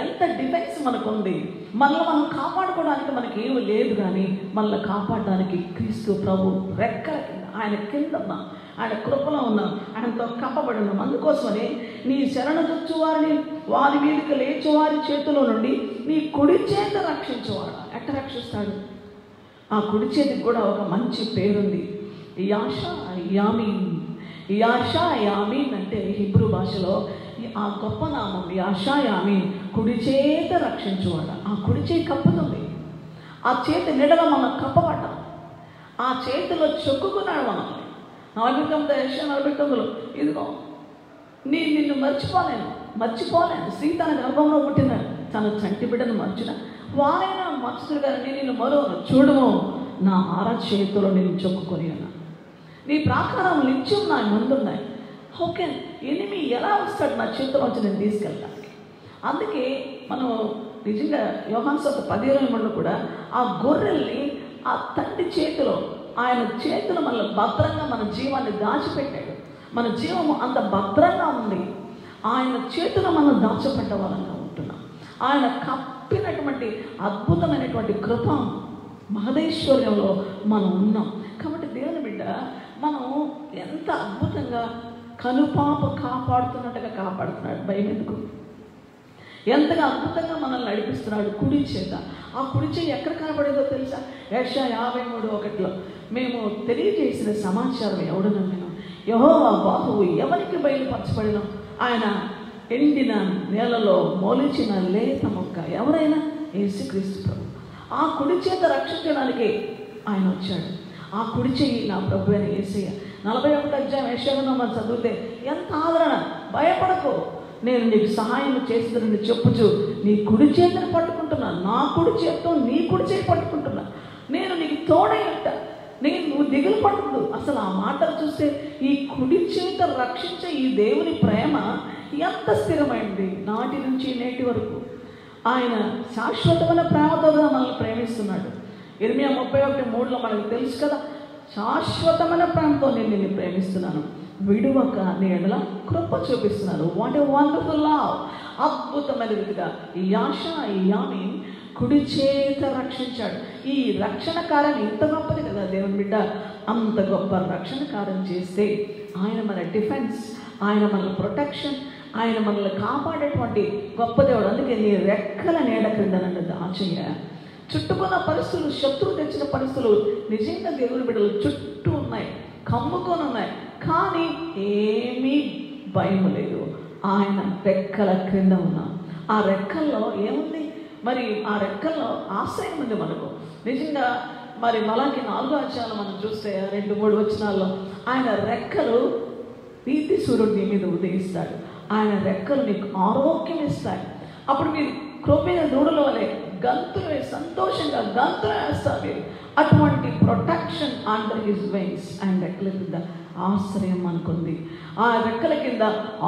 ఎంత డిఫెన్స్ మనకుంది. మనల్ని మనం కాపాడుకోవడానికి మనకి ఏమీ లేదు, కానీ మనల్ని కాపాడడానికి క్రీస్తు ప్రభు రెక్కల కింద, ఆయన కింద ఉన్నాం, ఆయన కృపలో ఉన్నాం, ఆయనతో కప్పబడి ఉన్నాం. అందుకోసమని నీ శరణొచ్చు వారిని వారి మీదకి లేచు వారి చేతిలో నుండి నీ కుడి చేత రక్షించేవాడు. ఎట్ట రక్షిస్తాడు? ఆ కుడి చేతికి కూడా ఒక మంచి పేరుంది, యాషాయామీన్ అంటే హిబ్రూ భాషలో ఆ గొప్ప నామం యాషాయామీన్, కుడి చేత రక్షించువాడు. ఆ కుడి చేయి కప్పుతుంది. ఆ చేతి నిడల మనం కప్పబడ్డాం. ఆ చేతిలో చొక్కుకున్నాడు మనల్ని. 49 ఇదిగో నిన్ను మర్చిపోలేను. స్త్రీ తన గర్భంలో పుట్టిన తన చంటి బిడ్డను మర్చిన వారైనా మర్చుతురు కానీ నేను నిన్ను మరోను చూడము. నా చేతిలో నేను చొక్కుకొని ఉన్నా. నీ ప్రాకారం నిత్యం నా ముందున్నాయి. ఓకే, ఎనిమి ఎలా వస్తాడు నా చేతిలోంచి నేను తీసుకెళ్ళడానికి? అందుకే మనం నిజంగా యోహాను సువార్త 10:23 కూడా ఆ గొర్రెల్ని ఆ తండ్రి చేతిలో, ఆయన చేతిలో మనల్ని భద్రంగా మన జీవాన్ని దాచిపెట్టాడు. మన జీవము అంత భద్రంగా ఉంది. ఆయన చేతిలో మనం దాచిపెట్ట వాళ్ళంగా ఉంటున్నాం. ఆయన కప్పినటువంటి అద్భుతమైనటువంటి కృప మహదేశ్వర్యంలో మనం ఉన్నాం. కాబట్టి దేవుని బిడ్డ, మనం ఎంత అద్భుతంగా కనుపాప కాపాడుతున్నట్టుగా కాపాడుతున్నాడు. భయం ఎందుకు? ఎంతగా అద్భుతంగా మనల్ని నడిపిస్తున్నాడు కుడి చేత. ఆ కుడి చేయి ఎక్కడ కనబడేదో తెలుసా? యెషయా 53:1 మేము తెలియజేసిన సమాచారం ఎవడనను యెహోవా బాహువు ఎవరికి బయలుపరచబడిన, ఆయన ఎండిన నేలలో మొలిచిన లేత మొక్క ఎవరైనా యేసుక్రీస్తు ప్రభు. ఆ కుడి చేత రక్షించడానికి ఆయన వచ్చాడు. ఆ కుడి చెయ్యి నా ప్రభు అయిన యేసయ్య. 41 యెషయాలో మనం చదివితే ఎంత ఆదరణ. భయపడకు, నేను నీకు సహాయం చేస్తుందని చెప్పుచు నీ కుడి చేతిని పట్టుకుంటున్నా, నా కుడి చేతితో నీ కుడి చేయి పట్టుకుంటున్నా, నేను నీకు తోడై ఉంటా, నువ్వు దిగులు పడదు. అసలు ఆ మాటలు చూస్తే ఈ కుడి చేత రక్షించే ఈ దేవుని ప్రేమ ఎంత స్థిరమైంది. నాటి నుంచి నేటి వరకు ఆయన శాశ్వతమైన ప్రేమతో మనల్ని ప్రేమిస్తున్నాడు. ఇర్మియా 31:3 మనకు తెలుసు కదా, శాశ్వతమైన ప్రేమతో నేను నిన్ను ప్రేమిస్తున్నాను, విడువక నీ ఎడల కృప చూపిస్తున్నాను. What a wonderful love. అద్భుతమైన రీతిగా ఈ యామి కుడి చేత రక్షించాడు. ఈ రక్షణ కార్యం ఇంత గొప్పది కదా దేవుని బిడ్డ. అంత గొప్ప రక్షణ కార్యం చేస్తే ఆయన మన డిఫెన్స్, ఆయన మన ప్రొటెక్షన్, ఆయన మనల్ని కాపాడేటువంటి గొప్ప దేవుడు. అందుకే నీ రెక్కల నీడ క్రింద నన్ను దాచయ్య. చుట్టుకున్న పరిస్థితులు, శత్రువు తెచ్చిన పరిస్థితులు నిజంగా దేవుని బిడ్డలు చుట్టూ ఉన్నాయి, కమ్ముకొని ఉన్నాయి, కానీ ఏమీ భయం లేదు. ఆయన రెక్కల క్రింద ఉన్నాం. ఆ రెక్కల్లో ఏముంది? మరి ఆ రెక్కల్లో ఆశ్రయం ఉంది మనకు. నిజంగా మరి మలాకి 4 మనం చూస్తే 2-3 వచనాల్లో ఆయన రెక్కలు నీతి సూర్యుడు నీ మీద ఉదయిస్తాడు, ఆయన రెక్కలు నీకు ఆరోగ్యం ఇస్తాయి. అప్పుడు మీరు క్రొమ్మిన దూడల వలె గంతులు సంతోషంగా గంతులు వేస్తారు మీరు. అటువంటి ప్రొటెక్షన్ అండర్ హిస్ వింగ్స్. ఆయన రెక్కల కింద ఆశ్రయం మనకుంది, ఆ రెక్కల కింద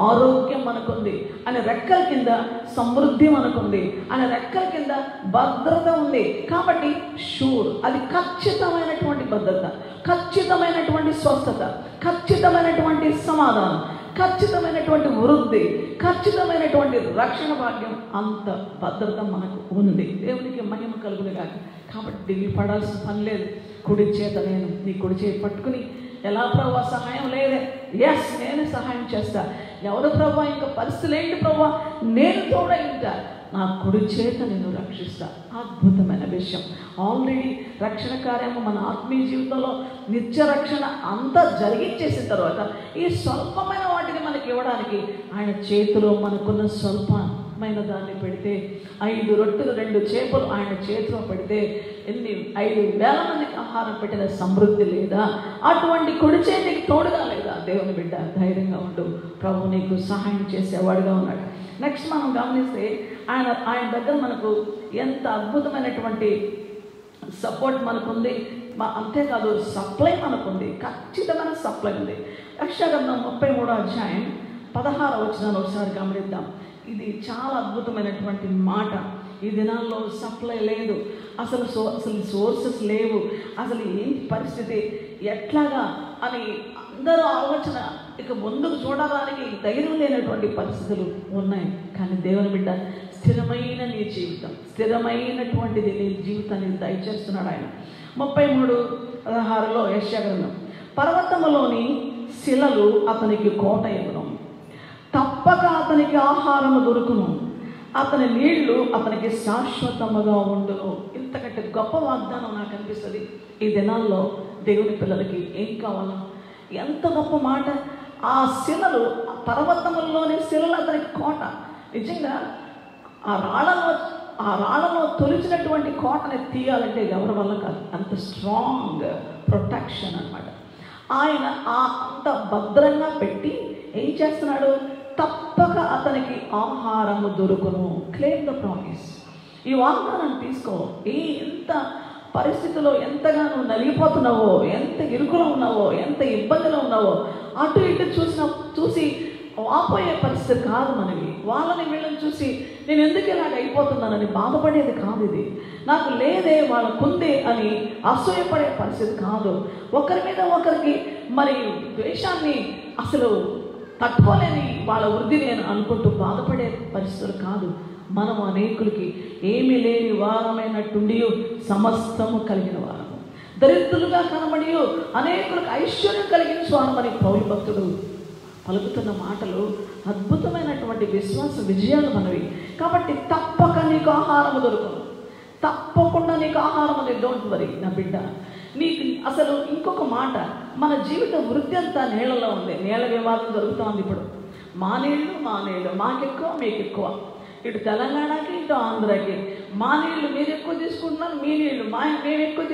ఆరోగ్యం మనకుంది, ఆయన రెక్కల కింద సమృద్ధి మనకుంది, ఆయన రెక్కల కింద భద్రత ఉంది. కాబట్టి షూర్, అది ఖచ్చితమైనటువంటి భద్రత, ఖచ్చితమైన స్వస్థత, ఖచ్చితమైనటువంటి సమాధానం, ఖచ్చితమైనటువంటి వృద్ధి, ఖచ్చితమైనటువంటి రక్షణ భాగ్యం. అంత భద్రత మనకు ఉంది. దేవునికి మహిమ కలుగును గాక. కాబట్టి దిగులు పడాల్సిన పని లేదు. కుడి చేత నేను నీ కుడి చేతి పట్టుకుని, ఎలా ప్రభా సహాయం లేదే, ఎస్ నేను సహాయం చేస్తా. ఎవరు ప్రభా ఇంకా పరిస్థితులు ఏంటి ప్రభా, నేను తోడై ఉంటా, నా కుడి చేత నేను రక్షిస్తా. అద్భుతమైన విషయం. ఆల్రెడీ రక్షణ కార్యము మన ఆత్మీయ జీవితంలో నిత్య రక్షణ అంతా జరిగించేసిన తర్వాత ఈ స్వల్పమైన వాటిని మనకి ఇవ్వడానికి ఆయన చేతిలో మనకున్న స్వల్పమైన దాన్ని పెడితే, 5 రొట్టెలు 2 చేపలు ఆయన చేతిలో పెడితే 5,000 మందికి ఆహారం పెట్టిన సమృద్ధి లేదా? అటువంటి కుడి చేతికి తోడుగా లేదా? దేవుని బిడ్డ ధైర్యంగా ఉండు, ప్రభు నీకు సహాయం చేసేవాడుగా ఉన్నాడు. నెక్స్ట్ మనం గమనిస్తే ఆయన దగ్గర మనకు ఎంత అద్భుతమైనటువంటి సపోర్ట్ మనకుంది. అంతేకాదు సప్లై మనకుంది, ఖచ్చితమైన సప్లై ఉంది. యెషయా 33:16 ఒకసారి గమనిద్దాం. ఇది చాలా అద్భుతమైనటువంటి మాట. ఈ దినాల్లో సప్లై లేదు, అసలు సోర్సెస్ లేవు, అసలు ఏంటి పరిస్థితి ఎట్లాగా అని అందరూ ఆలోచన, ఇక ముందుకు చూడడానికి ధైర్యం లేనటువంటి పరిస్థితులు ఉన్నాయి. కానీ దేవుని బిడ్డ స్థిరమైన నీ జీవితం, స్థిరమైనటువంటిది నీ జీవితాన్ని దయచేస్తున్నాడు ఆయన. 33:16 యెషయా గ్రంథం, పర్వతములోని శిలలు అతనికి కోట ఇవ్వడం, తప్పక అతనికి ఆహారము దొరుకును, అతని నీళ్లు అతనికి శాశ్వతముగా ఉండును. ఇంతకంటే గొప్ప వాగ్దానం నాకు అనిపిస్తుంది ఈ దినాల్లో దేవుని పిల్లలకి. ఏం కావాలా? ఎంత గొప్ప మాట. ఆ శిలలు, పర్వతముల్లోని శిలలు అతనికి కోట. నిజంగా ఆ రాళ్ళలో తొలిచినటువంటి కోటని తీయాలంటే ఎవరి వల్ల కాదు. అంత స్ట్రాంగ్ ప్రొటెక్షన్ అన్నమాట. ఆయన అంత భద్రంగా పెట్టి ఏం చేస్తున్నాడు? తప్పక అతనికి ఆహారము దొరుకును. Claim the promise. ఈ వాగ్దానాన్ని తీసుకో. ఎంత పరిస్థితిలో ఎంతగానో నలిగిపోతున్నావో, ఎంత ఇరుకులో ఉన్నావో, ఎంత ఇబ్బందిలో ఉన్నావో, అటు ఇటు చూసి వాపోయే పరిస్థితి కాదు మనవి. వాళ్ళని వీళ్ళని చూసి నేను ఎందుకు ఇలాగ అయిపోతున్నానని బాధపడేది కాదు. ఇది నాకు లేదే వాళ్ళకుందే అని అసూయపడే పరిస్థితి కాదు. ఒకరి మీద ఒకరికి మరి ద్వేషాన్ని అసలు తట్టుకోలేని వాళ్ళ వృద్ధిని అని అనుకుంటూ బాధపడే పరిస్థితులు కాదు. మనము అనేకులకి ఏమీ లేని వారమైనట్టుండి సమస్తము కలిగిన వారము, దరిద్రులుగా కనబడి అనేకులకు ఐశ్వర్యం కలిగిన స్వామని పౌలు భక్తుడు పలుకుతున్న మాటలు అద్భుతమైనటువంటి విశ్వాస విజయాలు మనవి. కాబట్టి తప్పక నీకు ఆహారము దొరుకును, తప్పకుండా నీకు ఆహారం అనేది. డోంట్ వరీ నా బిడ్డ. నీకు అసలు ఇంకొక మాట, మన జీవిత వృద్ధి అంతా నీళ్ళలో ఉంది. నీళ్ళ వివాదం జరుగుతుంది ఇప్పుడు. మా నీళ్ళు మాకెక్కువ మీకు ఎక్కువ. ఇటు తెలంగాణకి ఇటు ఆంధ్రాకి మా నీళ్ళు మీరు ఎక్కువ తీసుకుంటున్నారు, మీ నీళ్ళు మేము ఎక్కువ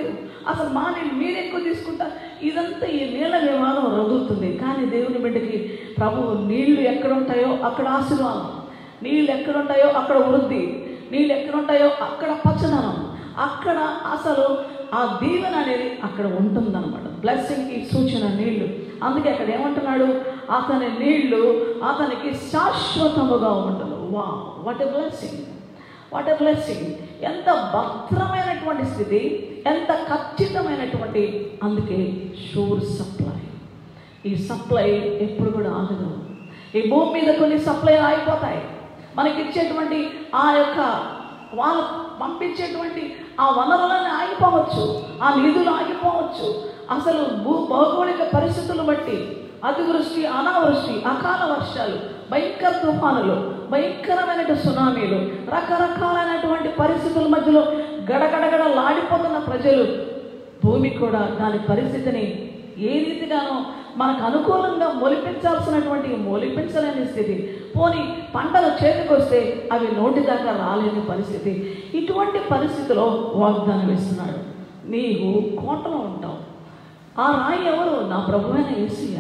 అసలు మా నీళ్ళు మీరు ఎక్కువ తీసుకుంటారు. ఇదంతా ఈ నీళ్ళ వివాదం రగులుతుంది. కానీ దేవుని బిడ్డకి ప్రభువు నీళ్లు ఎక్కడ ఉంటాయో అక్కడ ఆశీర్వాదం, నీళ్ళు ఎక్కడ ఉంటాయో అక్కడ వృద్ధి, నీళ్ళు ఎక్కడ ఉంటాయో అక్కడ పచ్చదనం, అక్కడ అసలు ఆ దీవెన అనేది అక్కడ ఉంటుందన్నమాట. బ్లెస్సింగ్కి సూచన నీళ్లు. అందుకే అక్కడ ఏమంటున్నాడు, అతని నీళ్లు అతనికి శాశ్వతముగా ఉండదు. వా, what a blessing, what a blessing. ఎంత భద్రమైనటువంటి స్థితి, ఎంత ఖచ్చితమైనటువంటి. అందుకే షూర్ సప్లై. ఈ సప్లై ఎప్పుడు కూడా ఆగదు. ఈ భూమి మీద కొన్ని సప్లై ఆగిపోతాయి. మనకిచ్చేటువంటి ఆ యొక్క వాళ్ళు పంపించేటువంటి ఆ వనరులను ఆగిపోవచ్చు, ఆ నిధులు ఆగిపోవచ్చు. అసలు భౌగోళిక పరిస్థితులు బట్టి అతివృష్టి, అనావృష్టి, అకాల వర్షాలు, భయంకర తుఫానులు, భయంకరమైన సునామీలు, రకరకాలైనటువంటి పరిస్థితుల మధ్యలో గడగడగడలాడిపోతున్న ప్రజలు, భూమి కూడా దాని పరిస్థితిని ఏ రీతిగానో మనకు అనుకూలంగా మొలిపించాల్సినటువంటి మొలిపించలేని స్థితి. పోనీ పంటలు చేతికొస్తే అవి నోటి దాకా రాలేని పరిస్థితి. ఇటువంటి పరిస్థితిలో వాగ్దానం ఇస్తున్నాడు, నీవు కోటలో ఉంటావు. ఆ రాయి ఎవరు? నా ప్రభువైన యేసయ్య.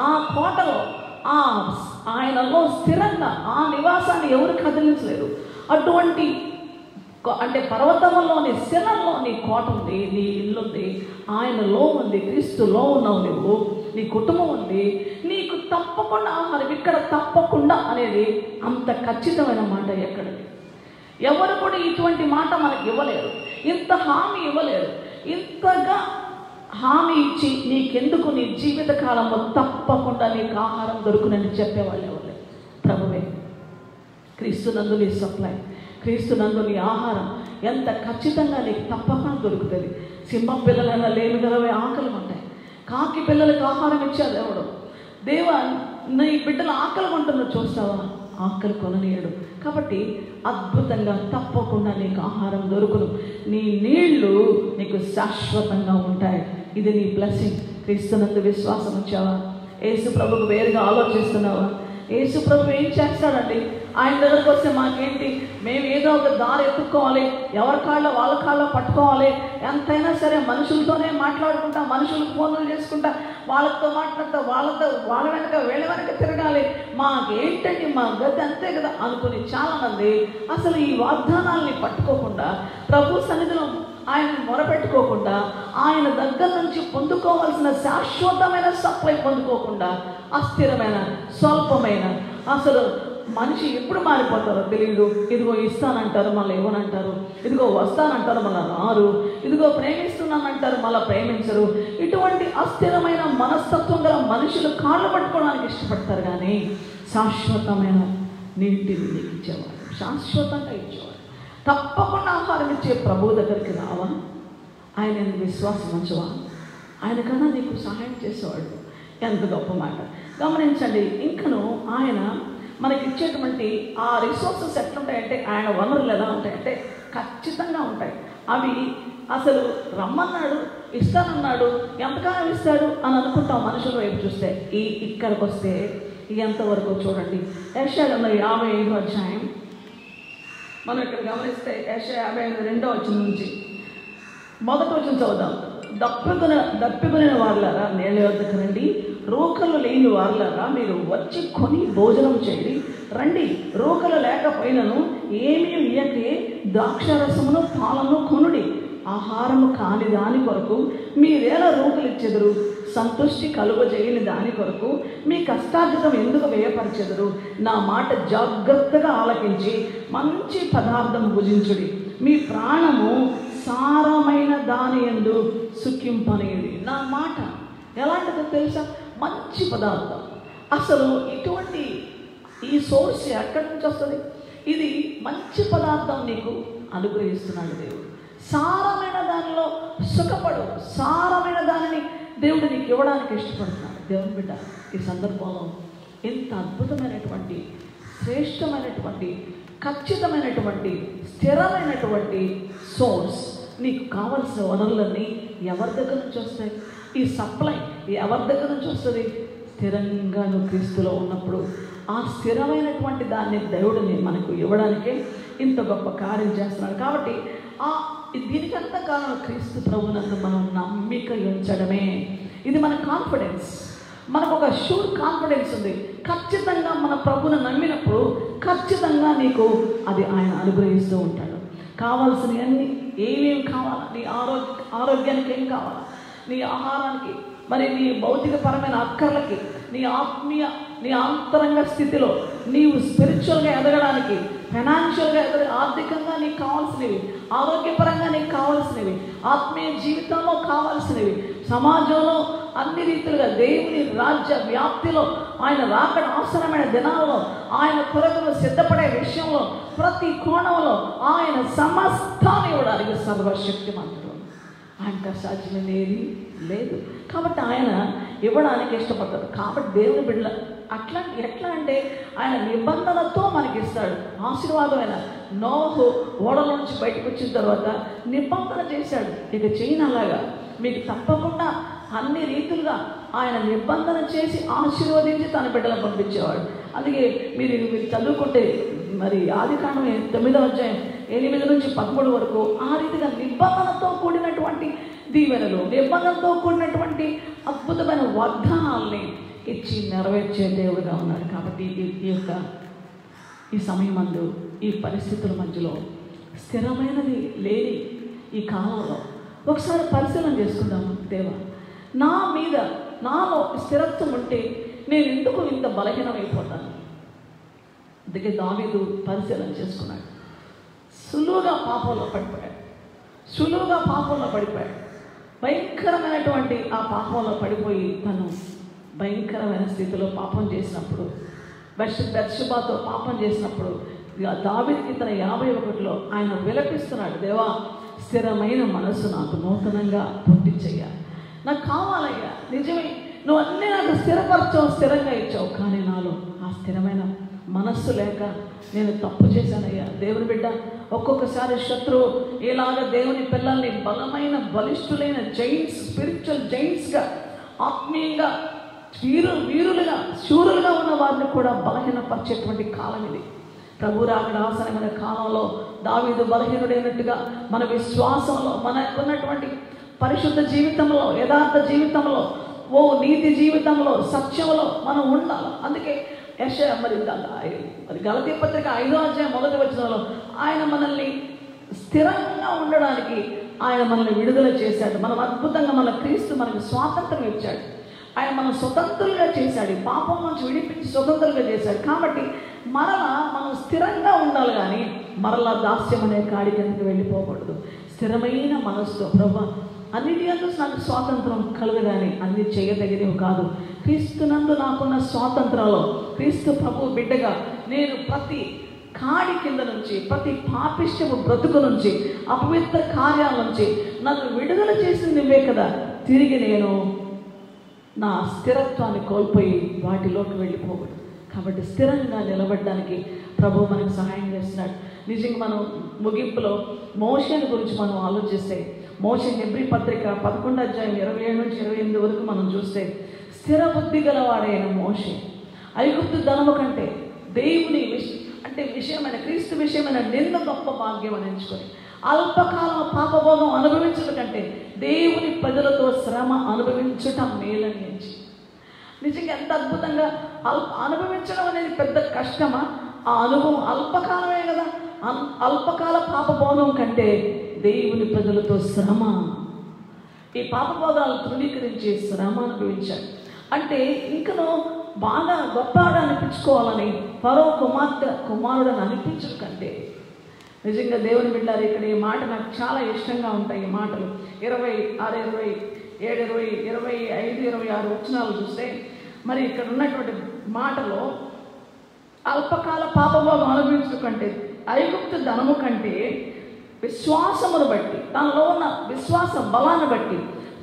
ఆ కోటలో ఆయనలో స్థిరంగా ఆ నివాసాన్ని ఎవరు కదిలించలేరు. అటువంటి అంటే పర్వతంలోని శిలంలోని కోట ఉంది, నీ ఇల్లుంది, ఆయనలో ఉంది, క్రీస్తులో ఉన్నావు నువ్వు, నీ కుటుంబం ఉంది, నీకు తప్పకుండా ఆహారం ఇక్కడ తప్పకుండా అనేది అంత ఖచ్చితమైన మాట ఎక్కడది. ఎవరు కూడా ఇటువంటి మాట మనకు ఇవ్వలేరు, ఇంత హామీ ఇవ్వలేరు. ఇంతగా హామీ ఇచ్చి నీకెందుకు నీ జీవిత కాలంలో తప్పకుండా నీకు ఆహారం దొరుకునని చెప్పేవాళ్ళు ఎవరు? ప్రభువే. క్రీస్తునందు నీ సప్లై, క్రీస్తునందు నీ ఆహారం ఎంత ఖచ్చితంగా నీకు తప్పకుండా దొరుకుతుంది. సింహం పిల్లలైనా లేని గలవే ఆకలి ఉంటాయి. కాకి పిల్లలకు ఆహారం ఇచ్చాడు దేవుడు. దేవా, నీ బిడ్డలు ఆకలి ఉంటున్నా చూస్తావా? ఆకలి కొననీయడు. కాబట్టి అద్భుతంగా తప్పకుండా నీకు ఆహారం దొరుకును. నీ నీళ్లు నీకు శాశ్వతంగా ఉంటాయి. ఇది నీ బ్లెస్సింగ్. క్రీస్తునందు విశ్వాసం వచ్చావా? యేసు ప్రభుకు వేరుగా ఆలోచిస్తున్నావా? యేసు ప్రభు ఏం చేస్తాడండి? ఆయన దగ్గరకు వస్తే మాకేంటి, మేము ఏదో ఒక దారి ఎత్తుక్కోవాలి, ఎవరి కాళ్ళ వాళ్ళ కాళ్ళ పట్టుకోవాలి, ఎంతైనా సరే మనుషులతోనే మాట్లాడుకుంటా, మనుషులకు ఫోన్లు చేసుకుంటా, వాళ్ళతో మాట్లాడుతూ వాళ్ళ వెనక వీళ్ళ వెనక తిరగాలి, మాకేంటండి మా గతి అంతే కదా అనుకుని చాలామంది అసలు ఈ వాగ్దానాల్ని పట్టుకోకుండా, ప్రభు సన్నిధిలో ఆయన మొరపెట్టుకోకుండా, ఆయన దగ్గర నుంచి పొందుకోవాల్సిన శాశ్వతమైన సప్లై పొందుకోకుండా అస్థిరమైన స్వల్పమైన, అసలు మనిషి ఎప్పుడు మారిపోతారో తెలియదు. ఇదిగో ఇస్తానంటారు, మళ్ళీ ఇవ్వనంటారు, ఇదిగో వస్తానంటారు, మళ్ళీ రారు, ఇదిగో ప్రేమిస్తున్నానంటారు, మళ్ళీ ప్రేమించరు. ఇటువంటి అస్థిరమైన మనస్తత్వం గల మనుషులు కాళ్ళు పట్టుకోవడానికి ఇష్టపడతారు. కానీ శాశ్వతమైన నీటిని నీకు ఇచ్చేవాడు, శాశ్వతంగా ఇచ్చేవాడు, తప్పకుండా ఆహారం ఇచ్చే ప్రభు దగ్గరికి రావా? ఆయన విశ్వాసం ఉంచవా? ఆయన కన్నా నీకు సహాయం చేసేవాడు. ఎంత గొప్ప మాట గమనించండి. ఇంకను ఆయన మనకిచ్చేటువంటి ఆ రిసోర్సెస్ ఎట్లుంటాయంటే, ఆయన వనరులు ఎలా ఉంటాయంటే ఖచ్చితంగా ఉంటాయి. అవి అసలు రమ్మన్నాడు, ఇస్తానన్నాడు, ఎంతకాలం ఇస్తాడు అని అనుకుంటాం మనుషుల వైపు చూస్తే. ఇక్కడికి వస్తే ఎంతవరకు చూడండి. యెషయా 55వ అధ్యాయం మనం ఇక్కడ గమనిస్తే, యెషయా 55 వచనం నుంచి మొదటి వచనం చదువుదాం. దప్పికొనిన వారులారా నేల వద్దకు రండి, రోకలు లేని వారులారా మీరు వచ్చి కొని భోజనం చేయండి. రండి, రోకలు లేకపోయినను ఏమీ ఇయ్యకే ద్రాక్షారసమును పాలను కొనుడి. ఆహారము కాని దాని కొరకు మీరేలా రోకలు ఇచ్చెదరు? సంతృష్టి కలుగజేయని దాని కొరకు మీ కష్టార్జితం ఎందుకు వ్యయపరచెదరు? నా మాట జాగ్రత్తగా ఆలకించి మంచి పదార్థం భుజించుడి. మీ ప్రాణము సారమైన దాని యందు సుఖింపనేది. నా మాట ఎలాంటిదో తెలుసా? మంచి పదార్థం. అసలు ఇటువంటి ఈ సోర్స్ ఎక్కడి నుంచి వస్తుంది? ఇది మంచి పదార్థం నీకు అనుగ్రహిస్తున్నాడు దేవుడు. సారమైన దానిలో సుఖపడు. సారమైన దానిని దేవుడు నీకు ఇవ్వడానికి ఇష్టపడుతున్నాడు. దేవుని బిడ్డ, ఈ సందర్భంలో ఇంత అద్భుతమైనటువంటి, శ్రేష్టమైనటువంటి, ఖచ్చితమైనటువంటి, స్థిరమైనటువంటి సోర్స్, నీకు కావలసిన వనరులన్నీ ఎవరి దగ్గర నుంచి వస్తాయి? ఈ సప్లై ఎవరి దగ్గర నుంచి వస్తుంది? స్థిరంగా నువ్వు క్రీస్తులో ఉన్నప్పుడు ఆ స్థిరమైనటువంటి దాన్ని దేవుడిని మనకు ఇవ్వడానికే ఇంత గొప్ప కార్యం చేస్తున్నాడు. కాబట్టి దీనికంతా కారణం క్రీస్తు ప్రభునందు మనం నమ్మిక ఉంచడమే. ఇది మన కాన్ఫిడెన్స్. మనకు ఒక షూర్ కాన్ఫిడెన్స్ ఉంది. ఖచ్చితంగా మన ప్రభుని నమ్మినప్పుడు ఖచ్చితంగా నీకు అది ఆయన అనుగ్రహిస్తూ ఉంటాడు. కావాల్సినవన్నీ ఏమేమి కావాలా, నీ ఆరోగ్యానికి ఏం కావాలా, నీ ఆహారానికి, మరి నీ భౌతికపరమైన అక్కర్లకి, నీ ఆత్మీయ, నీ అంతరంగ స్థితిలో నీవు స్పిరిచువల్గా ఎదగడానికి, ఫైనాన్షియల్గా ఆర్థికంగా నీకు కావాల్సినవి, ఆరోగ్యపరంగా నీకు కావాల్సినవి, ఆత్మీయ జీవితంలో కావాల్సినవి, సమాజంలో అన్ని రీతిలుగా దేవుని రాజ్య వ్యాప్తిలో, ఆయన రాకడ అవసరమైన దినాల్లో, ఆయన కొరకును సిద్ధపడే విషయంలో, ప్రతి కోణంలో ఆయన సమస్తాన్ని ఇవ్వడానికి సర్వశక్తిమంతుడు. ఆయనకు అసాధ్యమైనది ఏది లేదు. కాబట్టి ఆయన ఇవ్వడానికి ఇష్టపడతాడు. కాబట్టి దేవుని బిడ్డల ఎట్లా అంటే ఆయన నిబంధనతో మనకి ఇస్తాడు. ఆశీర్వాదమైన నోహు ఓడల నుంచి బయటకు వచ్చిన తర్వాత నిబంధన చేశాడు. ఇక చేయను అలాగా మీకు తప్పకుండా అన్ని రీతులుగా ఆయన నిబంధన చేసి ఆశీర్వదించి తన బిడ్డలను పంపించేవాడు. అందుకే మీరు చదువుకుంటే మరి ఆదికాండం 9వ అధ్యాయం 8 నుంచి 13 వరకు ఆ రీతిగా నిబంధనతో కూడినటువంటి దీవెనలు, నిబంధనతో కూడినటువంటి అద్భుతమైన వాగ్దానాల్ని ఇచ్చి నెరవేర్చే దేవుడుగా ఉన్నాడు. కాబట్టి ఈ సమయమందు, ఈ పరిస్థితుల మధ్యలో స్థిరమైనది లేని ఈ కాలంలో ఒకసారి పరిశీలన చేసుకుందాము. దేవా, నా మీద నాలో స్థిరత్వం ఉంటే నేను ఎందుకు ఇంత బలహీనమైపోతాను? అందుకే దావీదు పరిశీలన చేసుకున్నాడు. సులువుగా పాపంలో పడిపోయాడు. భయంకరమైనటువంటి ఆ పాపంలో పడిపోయి తను భయంకరమైన స్థితిలో పాపం చేసినప్పుడు, బెత్షెబాతో పాపం చేసినప్పుడు దావీదుకి తన 51లో ఆయన విలపిస్తున్నాడు, దేవా స్థిరమైన మనసు నాకు నూతనంగా పుట్టించయ్యా, నాకు కావాలయ్యా, నిజమే నువ్వు అన్నీ నాకు స్థిరపరచావు, స్థిరంగా ఇచ్చావు, కానీ నాలో ఆ స్థిరమైన మనస్సు లేక నేను తప్పు చేశానయ్యా. దేవుని బిడ్డ, ఒక్కొక్కసారి శత్రువు ఇలాగ దేవుని పిల్లల్ని బలమైన, బలిష్ఠులైన జైంట్స్, స్పిరిచువల్ జైంట్స్గా, ఆత్మీయంగా వీరులుగా, శూరులుగా ఉన్న వారిని కూడా బలహీనపరిచేటువంటి కాలం ఇది. ప్రభు రాకడ ఆసన్నమైన కాలంలో దావీదు బలహీనుడైనట్టుగా మన విశ్వాసంలో, మనకున్నటువంటి పరిశుద్ధ జీవితంలో, యథార్థ జీవితంలో, నీతి జీవితంలో, సత్యంలో మనం ఉండాలి. అందుకే మరి గలతీ పత్రిక 5వ అధ్యాయం 1వ వచనంలో ఆయన మనల్ని స్థిరంగా ఉండడానికి ఆయన మనల్ని విడుదల చేశాడు. మనం అద్భుతంగా క్రీస్తు మనకు స్వాతంత్రం ఇచ్చాడు. ఆయన మనం స్వతంత్రులుగా చేశాడు. పాపం నుంచి విడిపించి స్వతంత్రులుగా చేశాడు. కాబట్టి మరలా మనం స్థిరంగా ఉండాలి, కానీ మరలా దాస్యం అనే కాడి కిందకి వెళ్ళిపోకూడదు. స్థిరమైన మనసుతో, ప్రభా అన్నిటి అందు నాకు స్వాతంత్రం కలుగగానే అన్ని చేయదగినవి కాదు, క్రీస్తునందు నాకున్న స్వాతంత్రంలో క్రీస్తు ప్రభు బిడ్డగా నేను ప్రతి కాడి కింద నుంచి, ప్రతి పాపిష్టము బ్రతుకు నుంచి, అపవిత్ర కార్యాల నుంచి నన్ను విడుదల చేసింది నువ్వే కదా. తిరిగి నేను నా స్థిరత్వాన్ని కోల్పోయి వాటిలోకి వెళ్ళిపోకూడదు. కాబట్టి స్థిరంగా నిలబడడానికి ప్రభు మనకు సహాయం చేస్తున్నాడు. నిజంగా మనం ముగింపులో మోషేని గురించి మనం ఆలోచిస్తే, మోషే హెబ్రీ పత్రిక 11వ అధ్యాయం 27 నుంచి 28 వరకు మనం చూస్తే, స్థిర బుద్ధి గలవాడైన మోషే ఐగుప్తు ధనము కంటే దేవుని విషయమైన క్రీస్తు విషయమైన నింద గొప్ప భాగ్యం అని ఎంచుకొని అల్పకాలం పాపభోగం అనుభవించడం కంటే దేవుని ప్రజలతో శ్రమ అనుభవించటం మేలని ఎంచి. నిజంగా ఎంత అద్భుతంగా అనుభవించడం అనేది పెద్ద కష్టమా? ఆ అనుభవం అల్పకాలమే కదా. అల్పకాల పాపభోగం కంటే దేవుని ప్రజలతో శ్రమ, ఈ పాపభోగాలు తృణీకరించి శ్రమ అనుభవించాడు. అంటే ఇంకనూ బాగా గొప్పవాడు అనిపించుకోవాలని ఫరో కుమారుడని అనిపించడం కంటే, నిజంగా దేవుని బిడ్డలారా, ఇక్కడ ఈ మాట నాకు చాలా ఇష్టంగా ఉంటాయి. ఈ మాటలు 26, 27, 25, 26 వచనాలు చూస్తే, మరి ఇక్కడ ఉన్నటువంటి మాటలో అల్పకాల పాపభోగం అనుభవించడం కంటే, ఐగుప్తు ధనము కంటే విశ్వాసమును బట్టి, దానిలో ఉన్న విశ్వాస బలాన్ని బట్టి,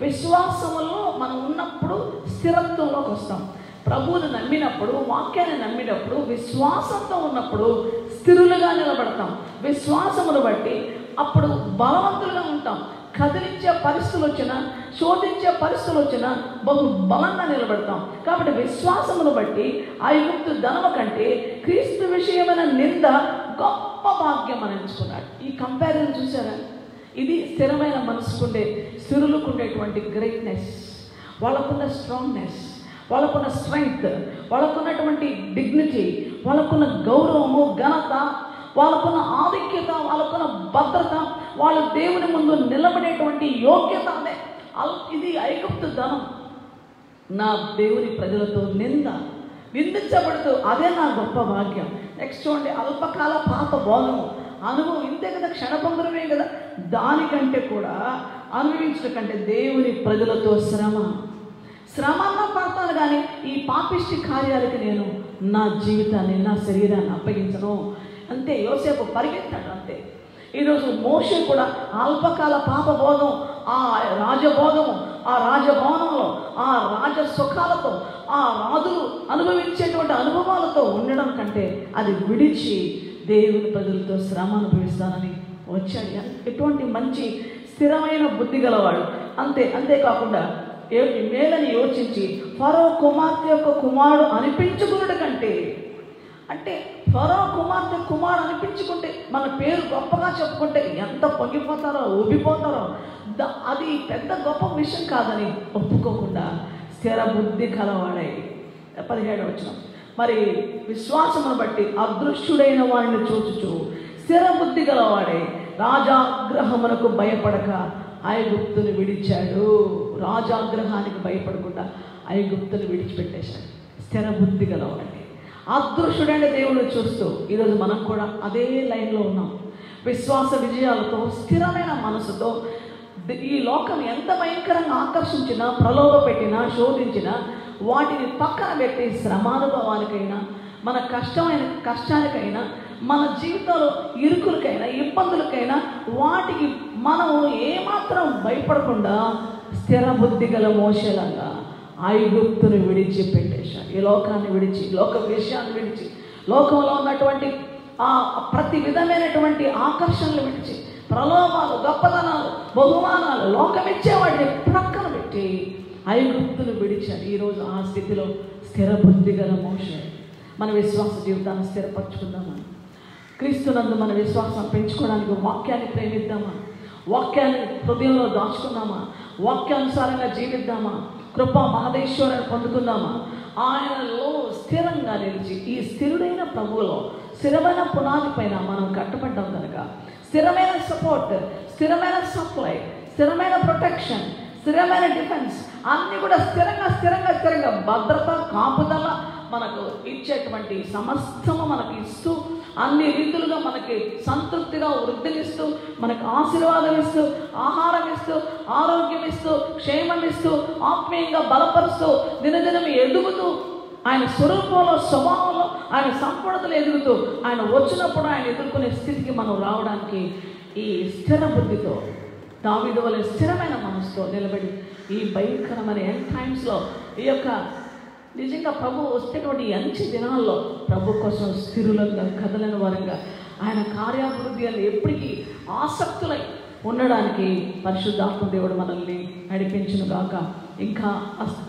విశ్వాసములో మనం ఉన్నప్పుడు స్థిరత్వంలోకి వస్తాం. ప్రభువుని నమ్మినప్పుడు, వాక్యాన్ని నమ్మినప్పుడు, విశ్వాసంతో ఉన్నప్పుడు స్థిరులుగా నిలబడతాం. విశ్వాసమును బట్టి అప్పుడు బలవంతులుగా ఉంటాం. కదిలించే పరిస్థితులు వచ్చినా, శోధించే పరిస్థితులు వచ్చినా బహు బలంగా నిలబడతాం. కాబట్టి విశ్వాసమును బట్టి ఐగుప్తు ధనము కంటే క్రీస్తు విషయమైన నింద గొప్ప భాగ్యం అని ఎంచుకున్నాడు. ఈ కంపారిజన్ చూసారా? ఇది స్థిరమైన మనసుకుండే, స్థిరులకుండేటువంటి గ్రేట్నెస్, వాళ్ళకున్న స్ట్రాంగ్నెస్, వాళ్ళకున్న స్ట్రెంగ్త్, వాళ్ళకున్నటువంటి డిగ్నిటీ, వాళ్ళకున్న గౌరవము, ఘనత, వాళ్ళకున్న ఆధిక్యత, వాళ్ళకున్న భద్రత, వాళ్ళు దేవుని ముందు నిలబడేటువంటి యోగ్యత. అదే ఇది ఐగుప్తు ధనం. నా దేవుని ప్రజలతో నిందించబడుతూ అదే నా గొప్ప భాగ్యం. నెక్స్ట్ చూడండి, అల్పకాల పాప భోగము అనుభవం. ఇంతే కదా, క్షణభంగురమే కదా. దానికంటే కూడా అనుభవించడం కంటే దేవుని ప్రజలతో శ్రమన్న పడతాను, కానీ ఈ పాపిష్టి కార్యాలకి నేను నా జీవితాన్ని, నా శరీరాన్ని అప్పగించను. అంతే. యోసేపు పరిగెత్తాడు అంతే. ఈరోజు మోషే కూడా అల్పకాల పాపభోగం, ఆ రాజభోగము, ఆ రాజభవనంలో, ఆ రాజ సుఖాలతో, ఆ రాజులు అనుభవించేటువంటి అనుభవాలతో ఉండడం కంటే అది విడిచి దేవుని ప్రజలతో శ్రమ అనుభవిస్తానని వచ్చాడు. ఎటువంటి మంచి స్థిరమైన బుద్ధి గలవాడు. అంతేకాకుండా మేలని యోచించి ఫరో కుమార్తె యొక్క కుమారుడు అనిపించుకున్నడు కంటే, అంటే ఫరో కుమార్తె కుమారుడు అనిపించుకుంటే, మన పేరు గొప్పగా చెప్పుకుంటే ఎంత పొంగిపోతారో, ఊపిపోతారో, అది పెద్ద గొప్ప విషయం కాదని ఒప్పుకోకుండా స్థిర బుద్ధి కలవాడై 17వ వచనం, మరి విశ్వాసమును బట్టి అదృష్టుడైన వాడిని చూచుచు స్థిర బుద్ధి గలవాడై రాజాగ్రహమునకు భయపడక ఐగుప్తుని విడిచాడు. రాజాగ్రహానికి భయపడకుండా ఐగుప్తుని విడిచిపెట్టేశాడు. స్థిర బుద్ధి గలవాడే, అదృష్టుడైన దేవుడు చూస్తూ ఈరోజు మనం కూడా అదే లైన్లో ఉన్నాం. విశ్వాస విజయాలతో, స్థిరమైన మనసుతో ఈ లోకం ఎంత భయంకరంగా ఆకర్షించినా, ప్రలోభ పెట్టినా, శోధించినా వాటిని పక్కన పెట్టి శ్రమానుభవానికైనా, మన కష్టానికైనా, మన జీవితంలో ఇరుకులకైనా, ఇబ్బందులకైనా వాటికి మనం ఏమాత్రం భయపడకుండా స్థిర బుద్ధి గల మోషేలాగా ఐగుప్తుని విడిచిపెట్టేశాడు. ఈ లోకాన్ని విడిచి, లోక విషయాన్ని విడిచి, లోకంలో ఉన్నటువంటి ఆ ప్రతి విధమైనటువంటి ఆకర్షణలు విడిచి, ప్రలోభాలు, గొప్పతనాలు, బహుమానాలు, లోకమిచ్చే వాటిని ప్రక్కన పెట్టి ఐగుప్తును విడిచాడు. ఈరోజు ఆ స్థితిలో స్థిర బుద్ధి గల మోషే. మన విశ్వాస జీవితాన్ని స్థిరపరచుకుందామా? క్రీస్తునందు మన విశ్వాసం పెంచుకోవడానికి వాక్యాన్ని ప్రేమిద్దామా? వాక్యాన్ని హృదయంలో దాచుకుందామా? వాక్యానుసారంగా జీవిద్దామా? కృపా మహదేశ్వరాన్ని పొందుకుందామా? ఆయనలో స్థిరంగా నిలిచి, ఈ స్థిరుడైన ప్రభువులో స్థిరమైన పునాది పైన మనం కట్టబడ్డాం కనుక స్థిరమైన సపోర్ట్, స్థిరమైన సప్లై, స్థిరమైన ప్రొటెక్షన్, స్థిరమైన డిఫెన్స్ అన్నీ కూడా స్థిరంగా భద్రత, కాపుదల మనకు ఇచ్చేటువంటి సమస్తము మనకి ఇస్తూ, అన్ని రీతులుగా మనకి సంతృప్తిగా వృద్ధినిస్తూ, మనకు ఆశీర్వాదం ఇస్తూ, ఆహారం ఇస్తూ, ఆరోగ్యం ఇస్తూ, క్షేమం ఇస్తూ, ఆత్మీయంగా బలపరుస్తూ, దినదినం ఎదుగుతూ, ఆయన స్వరూపంలో, స్వభావంలో, ఆయన సంపూర్ణతలు ఎదుగుతూ, ఆయన వచ్చినప్పుడు ఆయన ఎదుర్కొనే స్థితికి మనం రావడానికి ఈ స్థిర బుద్ధితో, దావీదు వలె స్థిరమైన మనసుతో నిలబడి ఈ భయంకరమైన ఎండ్ టైమ్స్లో, ఈ యొక్క నిజంగా ప్రభు వస్తేటువంటి అంచె దినాల్లో ప్రభు కోసం స్థిరులంగా, కదలని వారంగా, ఆయన కార్యాభివృద్ధి అని ఎప్పటికీ ఆసక్తులై ఉండడానికి పరిశుద్ధాత్మ దేవుడు మనల్ని నడిపించును గాక. ఇంకా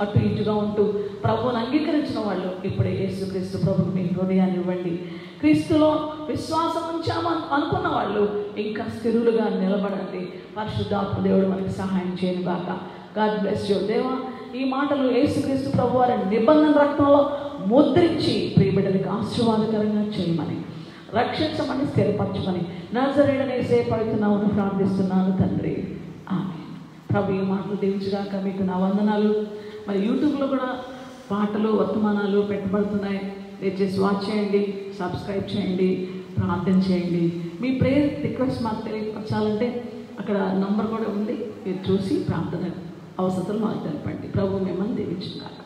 అటు ఇటుగా ఉంటూ ప్రభువుని అంగీకరించిన వాళ్ళు ఇప్పుడే యేసుక్రీస్తు ప్రభువుకి మీ హృదయాన్ని ఇవ్వండి. క్రీస్తులో విశ్వాసం ఉంచామని అనుకున్న వాళ్ళు ఇంకా స్థిరులుగా నిలబడండి. పరిశుద్ధాత్మ దేవుడు మనకి సహాయం చేయను గాక. God bless you. దేవా, ఈ మాటలు యేసుక్రీస్తు ప్రభు వారి నిబంధన రక్తంలో ముద్రించి ప్రియబిడ్డలకు ఆశీర్వాదకరంగా చేయమని, రక్షించమని, స్థిరపరచమని నజరేయుడైన యేసయ్య పవిత్ర నామమున ప్రార్థిస్తున్నాను తండ్రి, ఆమేన్. ప్రభు ఈ మాటలు దీవించుగాక. మీకు నా వందనాలు. మరి యూట్యూబ్లో కూడా పాటలు, వర్తమానాలు పెట్టబడుతున్నాయి. దయచేసి వాచ్ చేయండి, సబ్స్క్రైబ్ చేయండి, ప్రార్థన చేయండి. మీ ప్రేయర్ రిక్వెస్ట్ మాకు తెలియపరచాలంటే అక్కడ నంబర్ కూడా ఉంది, మీరు చూసి ప్రార్థన అవసరం మాకు తెలపండి. ప్రభు మిమ్మల్ని దీవించుగాక.